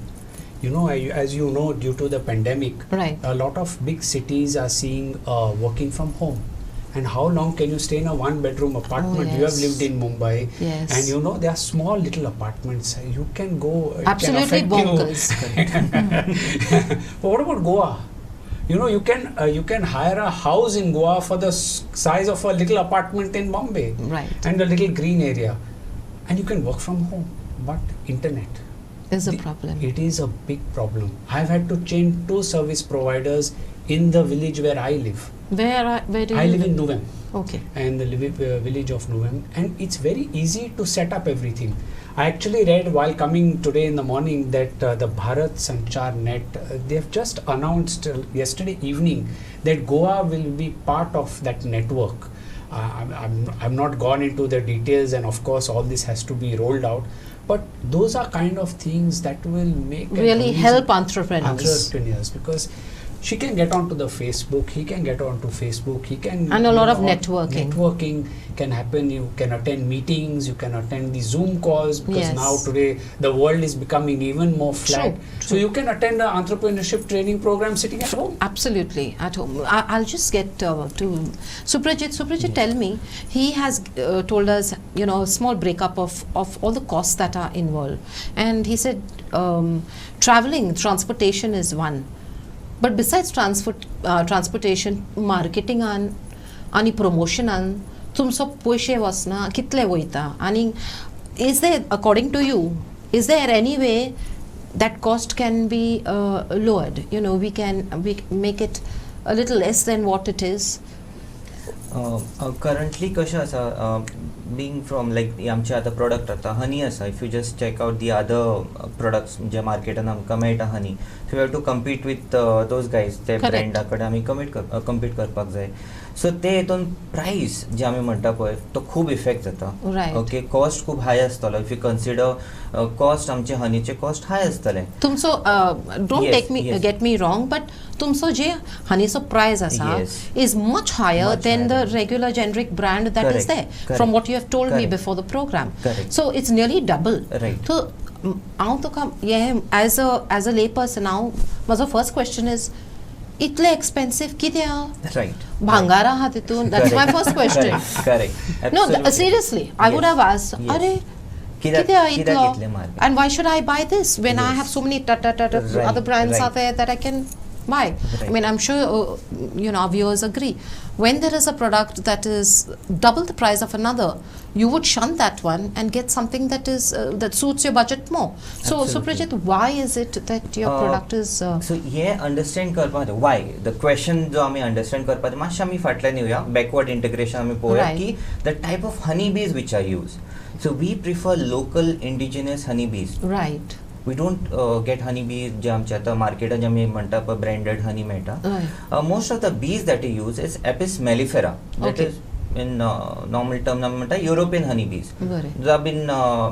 You know, as you know, due to the pandemic, Right. a lot of big cities are seeing working from home. And how long can you stay in a one-bedroom apartment? You have yes. lived in Mumbai, Yes. and you know, they are small little apartments. You can go. it can Absolutely affect you. bonkers. But what about Goa? You know, you can hire a house in Goa for the size of a little apartment in Bombay, Right. and a little green area, and you can work from home. But internet, Is a problem. it is a big problem. I've had to change 2 service providers in the village where I live. Where do you I live in Nuvem, Okay. and the village of Nuvem, and it's very easy to set up everything. I actually read while coming today in the morning that the Bharat Sanchar Net, they've just announced yesterday evening that Goa will be part of that network. I'm not gone into the details, and of course all this has to be rolled out, but those are kind of things that will make an Really amazing help entrepreneurs. because she can get onto the Facebook, he can get onto Facebook, he can, And a lot of you know, networking. Networking can happen. You can attend meetings, you can attend the Zoom calls, because Yes. now today the world is becoming even more flat. So true. you can attend an entrepreneurship training program sitting at home. Absolutely, at home. I'll just get to Suprajit. Suprajit, Yes. tell me, he has told us, you know, a small breakup of all the costs that are involved. And he said transportation is one. But besides transportation, marketing आणि promotion तुमचो पयशे वचना कितले वयता आनी is there, according to you, is there any way that cost can be lowered? You know, we make it a little less than what it is. Currently कशें आसा, being from like आमचे आतां प्रोडक्ट आतां honey आसा, if you just check out the other products जे मार्केटान आमकां मेळटा honey, so we have to compete with those guys, ते Correct. ब्रँडा कडेन आमी कम्पीट करपाक जाय. सो ते हितून प्रायस जे आमी म्हणटा पळय तो खूब इफेक्ट जाता. Right. ओके, कॉस्ट खूब हाय आसतलो. इफ यू कन्सिडर कॉस्ट, आमचे हनीचे कॉस्ट हाय आसतले. तुमचो don't Yes, take me yes. get me wrong, but तुमचो जे हनीचो प्राइस आसा Yes. is much higher Much than higher. the regular generic brand that is Correct, there, correct, from what you have told me correct. before the program. Correct. So it's nearly double. Right. So हांव तुका as a lay person, हांव म्हजो first question is, इतले expensive कित्याक? Riot. भांगार आहा तितून? That's my first question. Correct. No, Absolutely. seriously, I would Yes. have asked, Yes. अरे कित्याक कित्याक इतले इतलो? market? And why should I buy this when I Yes. have so many Right, other brands right. out there that I can buy? I Right. mean, I'm sure you know our viewers agree. When there is a product that is double the price of another, you would shun that one and get something that is that suits your budget more. So, Absolutely. Suprajit, why is it that your product is? So हे understand करपाक जाय. Why the question जो आमी understand करपाक जाय, मातशें आमी फाटल्यान येवया. बॅकवर्ड इंटिग्रेशन आमी पळोवया Right. की the type of honey bees which are use. So we prefer local indigenous honey bees. Right. We don't get honey bees जे आमचे आतां मार्केटान जे आमी म्हणटा पळय ब्रँडेड हनी मेळटा. Most of the bees that you use is Apis mellifera. That Okay. Is in normal term आमी म्हणटा युरोपियन हनी बीज. बरें. जो आमी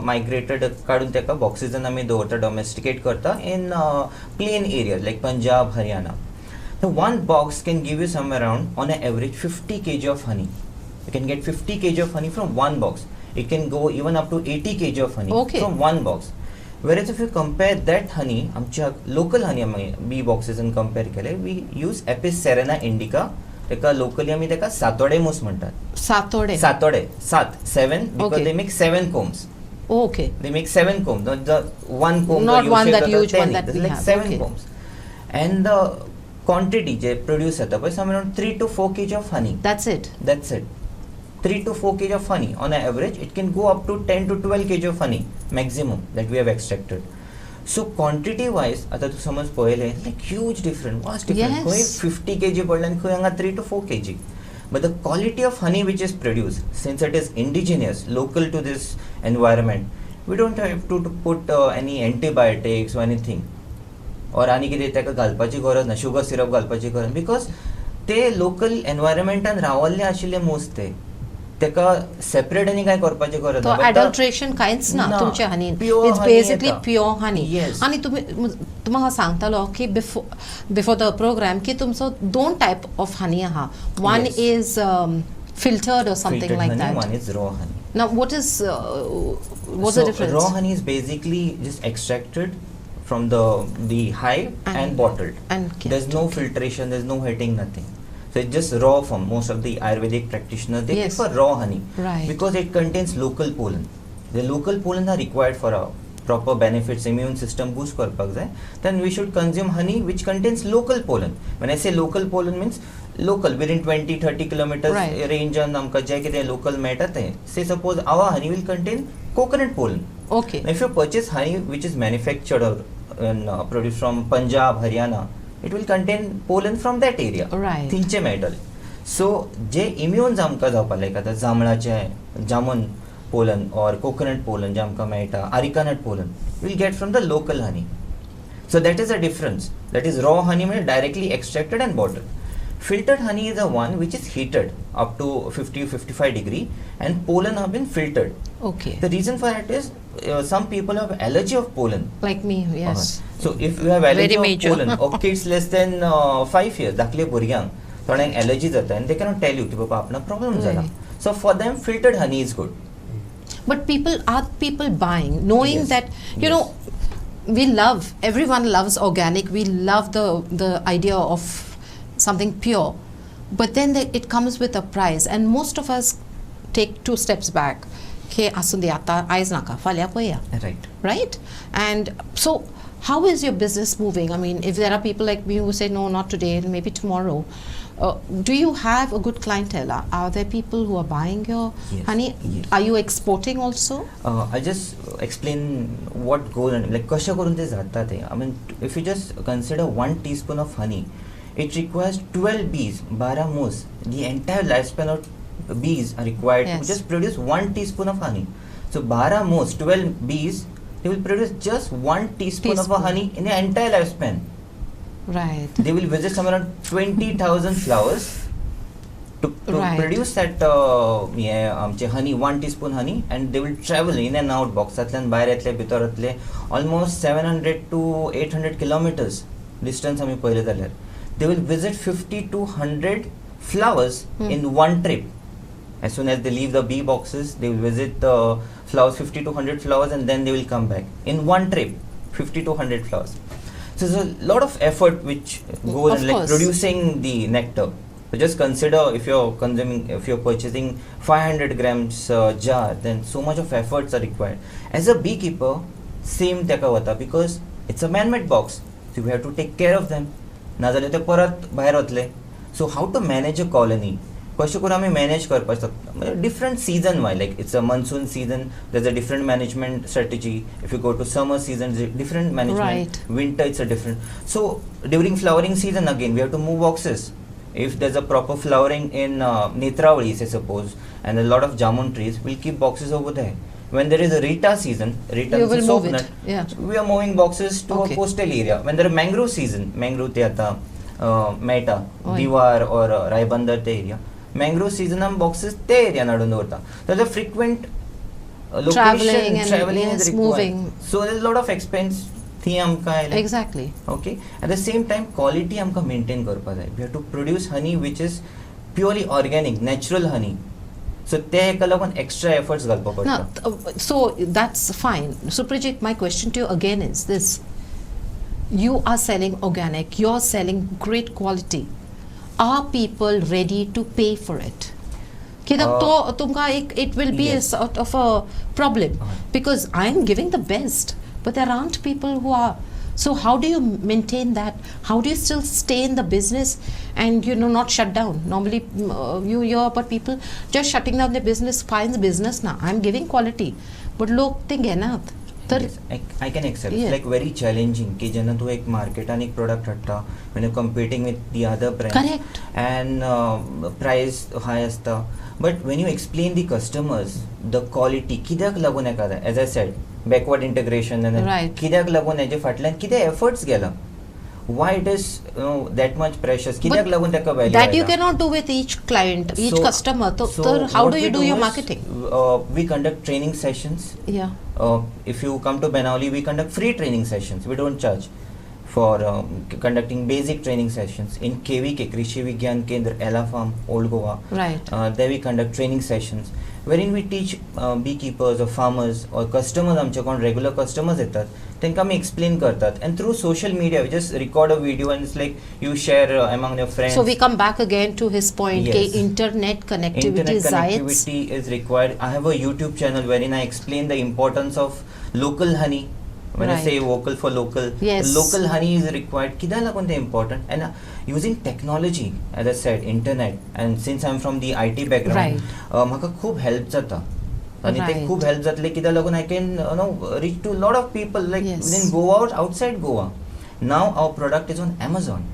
मायग्रेटेड काडून तेका बॉक्सिजान आमी दवरता, डॉमेस्टिकेट करता in plain areas like Punjab, Haryana. So one box can give you somewhere around, on an average, 50 kg of honey. You can get 50 kg of honey from one box. It can go even up to 80 kg of honey Okay. from one box. Whereas if you compare that honey, आमच्या local honey आमी B boxes and compare केले, we use Apis serena indica. तेका locally आमी तेका सातोडे मूस म्हणतात. Satode. सातोडे, 7, because Okay. they make 7 combs. Okay. They make 7 combs, not the one comb. Not the one U-shape that or the huge one 10. that There's we like have. 7 Okay. combs. And the quantity J produce जाता पळय, somewhere around 3 to 4 kg of honey. That's it. That's it. 3 to 4 kg of honey. On an average, it can go up to 10 to 12 kg of honey maximum that we have extracted. So quantity wise, आता तू समज पळयले, like huge difference, vast difference. Yes. खंय 50 kg पडले आणि खंय हांगा 3 to 4 kg. But the quality of honey which is produced, since it is indigenous, local to this environment, we don't have to put any antibiotics or anything, or आनी कितें ताका घालपाची गरज ना, शुगर सिरप घालपाची गरज, बिकॉज ते local एनवायरमेंटान रावल्ले आशिल्ले मोस्ट ताका सेपरेट आनी काय करपाची गरज तो ना. एडल्ट्रेशन कांयच ना तुमच्या हनीन. It's basically pure Honey. आणि तुम्ही म्हाका सांगतालो की बिफोर द प्रोग्राम की तुमचो 2 टायप ऑफ हनी आहा. One is filtered or something filtered like honey, that. one is raw honey. Now what's the So difference? raw honey is basically just extracted from the hive and bottled. And There's no filtration, there's no heating, nothing. So it's just raw form. Most of the Ayurvedic practitioners, they Yes. prefer raw honey, Right. because it contains local pollen. The local pollen are required for proper benefits, immune system boost करपाक जाय. Then we should consume honey which contains local pollen. When I say local pollen means local, within 20-30 kilometers Right. range and आमकां जे कितें local मेळटा तें. Say suppose our honey will contain coconut pollen. Okay. Now, if you purchase honey which is manufactured or produced from Punjab, Haryana, it will contain pollen from that area. Right. थिंचे मेळटले. So जे immune आमकां जावपाक लायक आतां जांबळाचें jamun pollen or coconut pollen जे आमकां मेळटा, areca nut pollen, we'll get from the local honey. So that is a difference. That is raw honey means directly extracted and bottled. Filtered honey is the one which is heated up to 50-55 degree and pollen have been filtered. Okay. The reason for that is some people have allergy of pollen. Like me, yes. So if you have allergy Very of major. pollen or kids less than 5 years, धाकले भुरग्यांक थोड्यांक allergy जाता and they cannot tell you की बाबा आपणा problem जाला. Right. So for them filtered honey is good. But people buying knowing Yes. that you Yes. know everyone loves organic. We love the idea of something pure, but then it comes with a price, and most of us take 2 steps back. Okay, asundi ata eyes naka falya poya. Right. Right? And so how is your business moving? I mean, if there are people like me who say no, not today, maybe tomorrow, do you have a good clientele? Are there people who are buying your Yes, honey? yes. Are you exporting also? I'll just explain what goes on, like कशा करून ते जाता ते. I mean, if you just consider 1 teaspoon of honey, it requires 12 bees, 12 moths. The entire lifespan of bees are required Yes. to just produce 1 teaspoon of honey. So 12 moths, 12 bees, they will produce just 1 teaspoon of a honey in the entire lifespan. Right. They will visit somewhere around 20,000 flowers to Right. produce that honey, 1 teaspoon honey, and they will travel in and out boxatlan भायर येतले भितर येतले almost 700 to 800 kilometers distance आमी पयले जाल्यार. They will visit 50 to 100 flowers in one trip. As soon as they leave the bee boxes, they will visit the flowers, 50 to 100 flowers, and then they will come back in one trip, 50 to 100 flowers. So there's a lot of effort which goes Of in like course. producing the nectar. So just consider if you're purchasing 500 grams jar, then so much of efforts are required. As a beekeeper, same teka vata, because it's a man-made box, so we have to take care of them. नाजाल्यार ते परत भायर वतले. So how to manage a colony? कशें करून आमी manage करपाक शकता? Different season why, like it's a monsoon season, there's a different management strategy. If you go to summer season, there's a different management. Right. Winter, it's a different. So during flowering season again, we have to move boxes. If there's a proper flowering in Netravali, say suppose, and a lot of jamun trees, we'll keep boxes over there. When there is a Rita season, Rita You is a will soap move it, nut, yeah. so we are moving boxes to Okay. a coastal area. When there is mangrove season, mangrove te ata मेळटा Oy. दिवार और रायबंदर ते area, mangrove season आम boxes ते area हाडून दवरता. So the frequent Traveling location, and, traveling yes, is required. moving. So there's a lot of expense थी आमकां आयले. Exactly. Okay. At the same time, quality आमकां maintain करपा जाय. We have to produce honey which is purely organic, natural honey. So ते हेका लागून extra efforts घालपा पडटा. Now, so that's fine. Suprajit, my question to you again is this. You are selling organic, you're selling great quality. Are people ready to pay for it? कित्याक तो तुमकां it will be a Yes. sort of a problem because I'm giving the best, but there aren't people who are. So how do you maintain that? How do you still stay in the business and not shut down? Normally you hear about people just shutting down their business, finds business now. I'm giving quality, but लोक ते घेनात. तर Yes, I can accept. Yeah. It's like very challenging की जेन्ना तूं एक मार्केटान एक प्रोडक्ट हाडटा, when you're competing with the other brands, Correct. and price high आसता, but when you explain the customers the quality कित्याक लागून एखादा, as I said, backward integration Right. कित्याक लागून हेजे फाटल्यान कितें एफर्ट्स गेला, why it is that much precious, कित्याक लागून ताका value that you आयला? cannot do with each client, each So- customer. So how what do we you do your is, marketing? We conduct training sessions. Yeah. If you come to Benali, we conduct free training sessions. We don't charge for conducting basic training sessions. In KVK, Krishi Vigyan Kendra, Ella Farm, Old Goa, Right. there we conduct training sessions wherein we teach beekeepers or farmers or customers, आमचे कोण regular customers येतात तांकां आमी explain करतात, and through social media we just record a video and it's like you share among your friends. So we come back again to his point Yes. कि internet connectivity Internet जायच. connectivity is required. I have a YouTube channel wherein I explain the importance of local honey. When I Right. say vocal for local, Yes. local honey is required. कित्याक लागून ते important? And using technology, as I said, internet, and since I'm from the IT background, म्हाका खूब help जाता. आणि ते Right. खूब help जातले कित्याक लागून I can reach to a lot of people like Yes. within Goa or outside Goa. Now our product is on Amazon.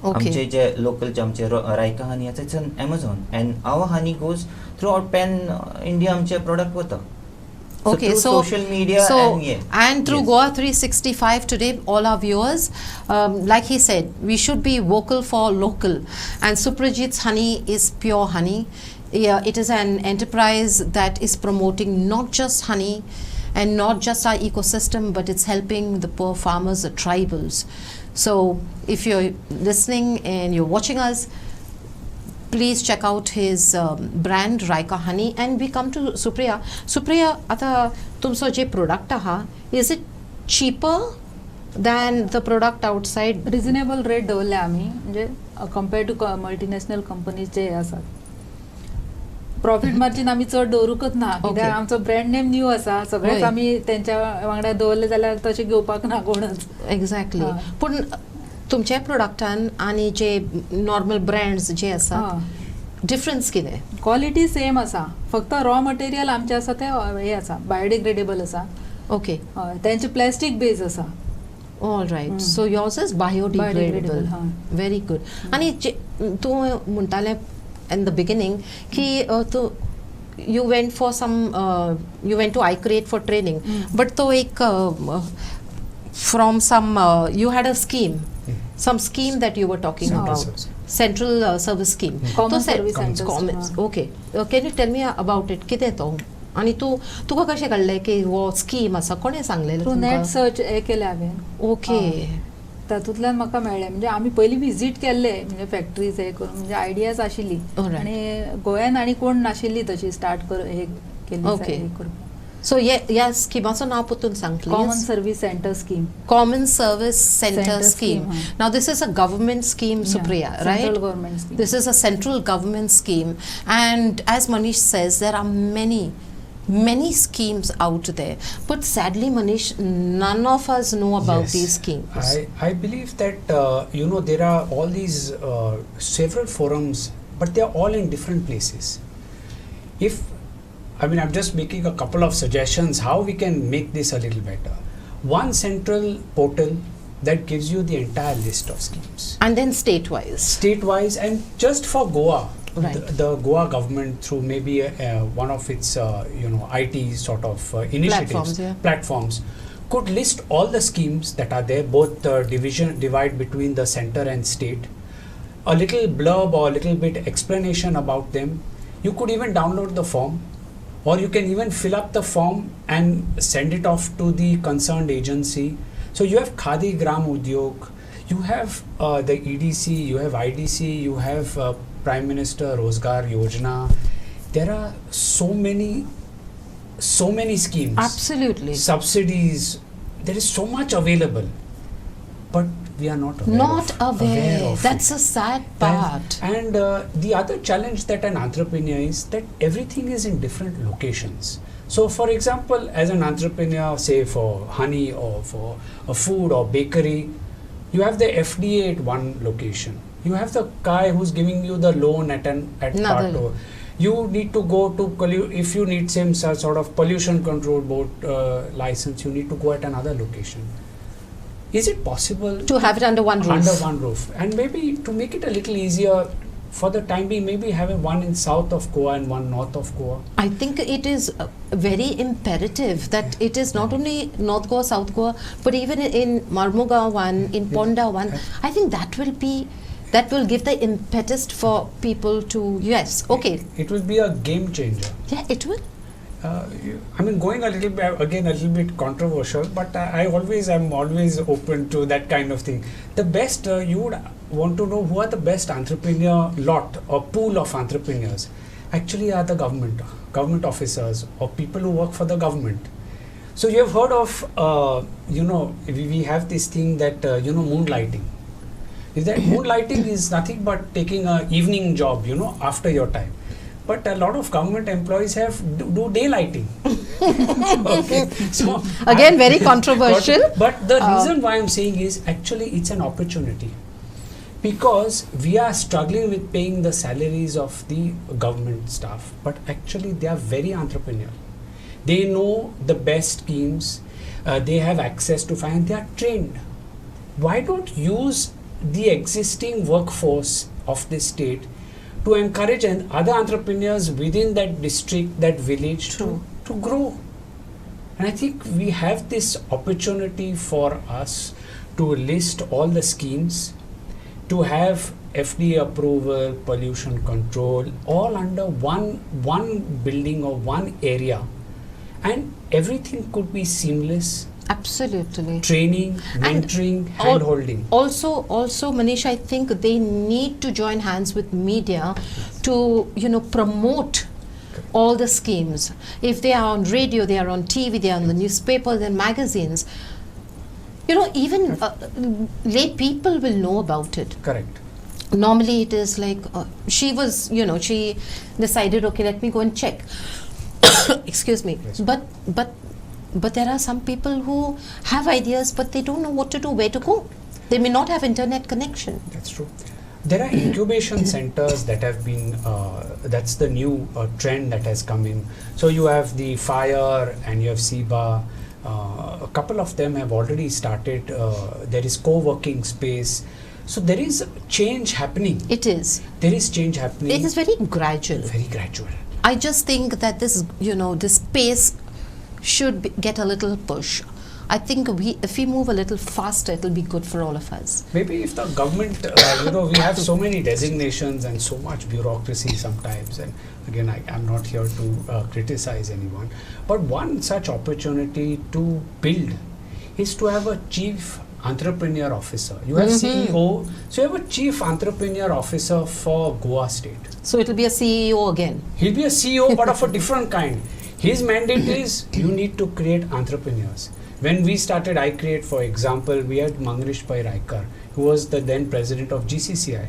आमचे Okay. जे लोकलचे आमचे रायका हनी आसा it's on Amazon, and our honey goes throughout pan India आमचे product वता. Okay, through so social media and through yes. Goa 365 today, all our viewers, like he said, we should be vocal for local. And Suprajit's honey is pure honey. Yeah, it is an enterprise that is promoting not just honey and not just our ecosystem, but it's helping the poor farmers, the tribals. So if you're listening and you're watching us, please check out his brand Raika Honey. And we come to Supriya. Supriya, आता तुमचो जे product आहा, is it cheaper than the product outside? Reasonable rate दवरले आमी, म्हणजे compare to multinational companies जे आसात. Profit margin आमी चड दवरूकच ना, कित्याक आमचो ब्रँड नेम न्यू आसा, सगळेच होय. आमी तेंच्या वांगडा दवरले जाल्यार तशें घेवपाक ना कोणच. Exactly. हा. पूण तुमच्या प्रोडक्टान आणि जे नॉर्मल ब्रँड्स जे आसा, डिफरन्स कितें? क्वालिटी सेम आसा, फक्त रॉ मटेरियल आमचे आसा ते हे आसा बायोडिग्रेडेबल आसा. ओके. तेंचे प्लॅस्टीक बेज आसा. All right. So yours is biodegradable. Biodegradable, हा. Very good. आणि जे तूं म्हणटालें इन द बिगिनिंग की तूं you went for some you went to iCreate for training, but तो एक from some you had a scheme, some scheme that you were talking Central about, service. central service scheme. Common तो service common- centers, common- हा. okay. Can you tell me about it? कितें तो? आणि तुका कशें कळलें की हो स्कीम आसा? कोणें सांगलेलें थ्रू नेट तुमकां? सर्च हे केले हांवें. ओके. तातूंतल्यान म्हाका मेळ्ळें, म्हणजे आमी पयलीं विजीट केल्ले, म्हणजे फॅक्टरीज हे करून, म्हणजे आयडियाज आशिल्ली, Alright. आनी गोंयान आनी कोण नाशिल्ली तशी स्टार्ट कर हे केल्ली Okay. हे करपाक. सो ह्या स्किमाचो नांव परतून सांग common please. Service centre scheme. Common Service Center Center Scheme. scheme, Now this is a government scheme, Supriya, right? Central government scheme. This is a central government scheme, and as Manish says, there are many schemes out there, but sadly, Manish, none of us know about Yes. these schemes. I believe that there are all these several forums, but they are all in different places. I'm just making a couple of suggestions how we can make this a little better. One central portal that gives you the entire list of schemes, And then state-wise. state-wise, and just for Goa. Right. The Goa government, through maybe one of its IT sort of initiatives, platforms, could list all the schemes that are there, both divide between the center and state, a little blurb or a little bit explanation about them. You could even download the form, or you can even fill up the form and send it off to the concerned agency. So you have Khadi Gram Udyog, you have the EDC, you have IDC, you have Prime Minister Rozgar Yojana. There are so many schemes. Absolutely. Subsidies. There is so much available, but we are not aware Not aware. of That's it. a sad part. And the other challenge that an entrepreneur is that everything is in different locations. So for example, as an entrepreneur, say for honey or for a food or bakery, you have the FDA at one location. You have the guy who's giving you the loan at Another. part two. You need to go to if you need some sort of pollution control board license, you need to go at another location. Is it possible To have it under one roof. under one roof? And maybe to make it a little easier, for the time being, maybe have one in south of Goa and one north of Goa. I think it is very imperative that it is not only North Goa, South Goa, but even in Marmugao one, in Ponda one. I think that will give the impetus for people to, yes, okay. It will be a game changer. Yeah, it will. I mean, going a little bit, again, a little bit controversial, but I'm always open to that kind of thing. The best, you would want to know who are the best entrepreneur lot or pool of entrepreneurs. Actually are the government officers or people who work for the government. So you have heard of, we have this thing that, moonlighting. Is that moonlighting is nothing but taking an evening job, after your time. But a lot of government employees do daylighting. Okay. So again, very controversial. But the reason why I'm saying is actually it's an opportunity. Because we are struggling with paying the salaries of the government staff. But actually they are very entrepreneurial. They know the best schemes. They have access to finance. They are trained. Why don't use the existing workforce of the state to encourage other entrepreneurs within that district, that village to grow. And I think we have this opportunity for us to list all the schemes, to have FDA approval, pollution control, all under one building or one area. And everything could be seamless. Absolutely. Training, mentoring, hand-holding. Also, Manish, I think they need to join hands with media to, promote all the schemes. If they are on radio, they are on TV, they are on the newspaper, they're magazines. Even lay people will know about it. Correct. Normally it is like, she decided, okay, let me go and check. Excuse me. Yes. But there are some people who have ideas, but they don't know what to do, where to go. They may not have internet connection. That's true. There are incubation centers that have been, that's the new trend that has come in. So you have the FIRE and you have SIBA. A couple of them have already started. There is co-working space. So there is change happening. It is. There is change happening. It is very gradual. Very gradual. I just think that this, this space should get a little push. I think if we move a little faster, it will be good for all of us. Maybe if the government, we have so many designations and so much bureaucracy sometimes, and again, I'm not here to criticize anyone, but one such opportunity to build is to have a chief entrepreneur officer. You have CEO, so you have a chief entrepreneur officer for Goa state. So it will be a CEO again. He'll be a CEO, but of a different kind. His mandate is you need to create entrepreneurs. When we started iCreate, for example, we had Mangrish Pai Raikar, who was the then president of GCCI.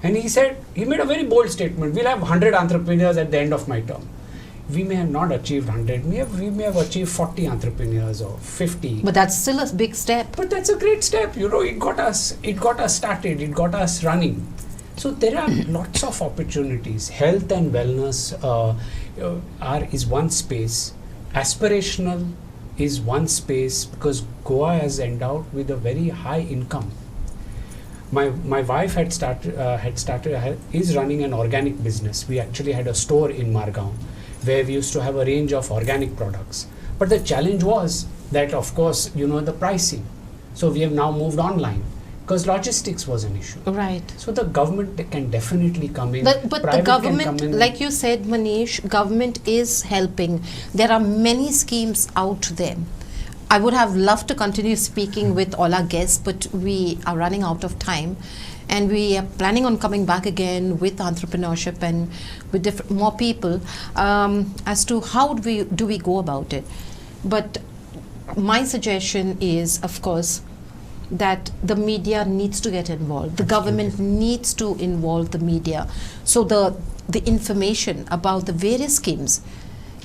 And he made a very bold statement, we'll have 100 entrepreneurs at the end of my term. We may have not achieved 100, we may have achieved 40 entrepreneurs or 50. But that's still a big step. But that's a great step, it got us started, it got us running. So there are lots of opportunities. Health and wellness is one space. Aspirational is one space because Goa has endowed with a very high income. My wife is running an organic business. We actually had a store in Margao where we used to have a range of organic products. But the challenge was that, of course, the pricing. So we have now moved online because logistics was an issue. Right. So the government can definitely come in. But the government, like you said, Manish, government is helping. There are many schemes out there. I would have loved to continue speaking with all our guests, but we are running out of time. And we are planning on coming back again with entrepreneurship and with more people as to how do we go about it. But my suggestion is, of course, that the media needs to get involved. The government needs to involve the media. So the information about the various schemes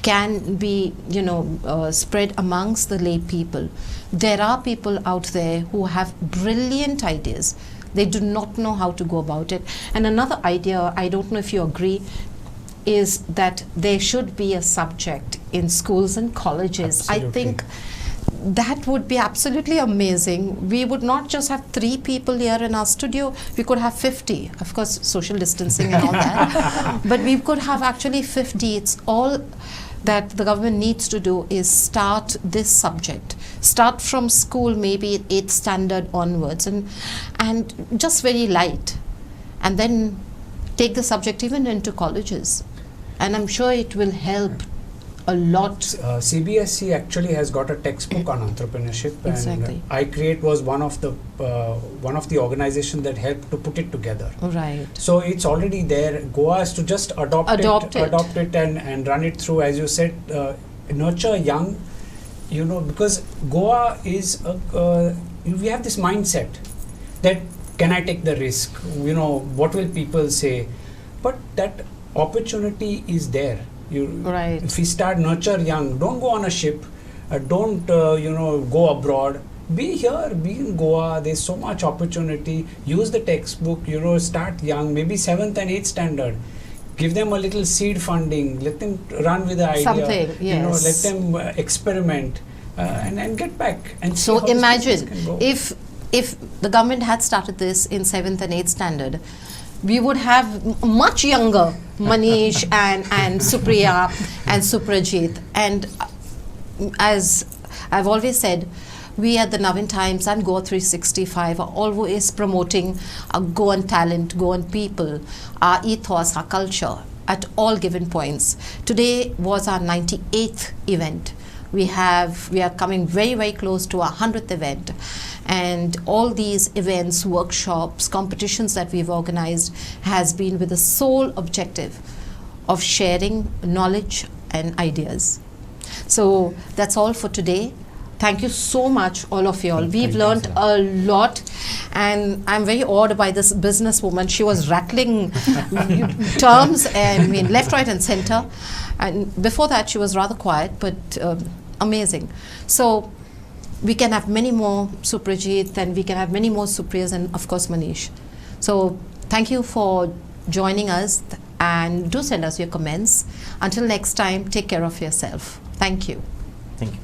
can be, spread amongst the lay people. There are people out there who have brilliant ideas. They do not know how to go about it. And another idea, I don't know if you agree, is that there should be a subject in schools and colleges. Absolutely. I think that would be absolutely amazing. We would not just have 3 people here in our studio, we could have 50. Of course, social distancing and all that. But we could have actually 50. It's all that the government needs to do is start this subject. Start from school, maybe 8th standard onwards, and just very light. And then take the subject even into colleges. And I'm sure it will help a lot. CBSE actually has got a textbook on entrepreneurship, Exactly. and iCreate was one of the organizations that helped to put it together. Right. So it's already there. Goa has to just adopt it and run it through, as you said, nurture young, because Goa is we have this mindset that can I take the risk? What will people say? But that opportunity is there. Right. If we start nurture young, don't go on a ship, don't go abroad. Be here, be in Goa. There's so much opportunity. Use the textbook. Start young, maybe 7th and 8th standard. Give them a little seed funding. Let them run with the idea. Something, yes. Let them experiment and get back. And so see how imagine can go. if the government had started this in 7th and 8th standard, we would have much younger Manish and Supriya and Suprajit. And as I've always said, we at the Navin Times and Goa 365 are always promoting our Goan talent, Goan people, our ethos, our culture at all given points. Today was our 98th event. We are coming very, very close to our 100th event. And all these events, workshops, competitions that we've organized has been with the sole objective of sharing knowledge and ideas. So that's all for today. Thank you so much, all of you all. We've learned a lot, and I'm very awed by this businesswoman. She was rattling terms, and left, right, and center. And before that, she was rather quiet, but amazing. So we can have many more Suprajit, and we can have many more Supriyas, and of course Manish. So thank you for joining us, and do send us your comments. Until next time, take care of yourself. Thank you. Thank you.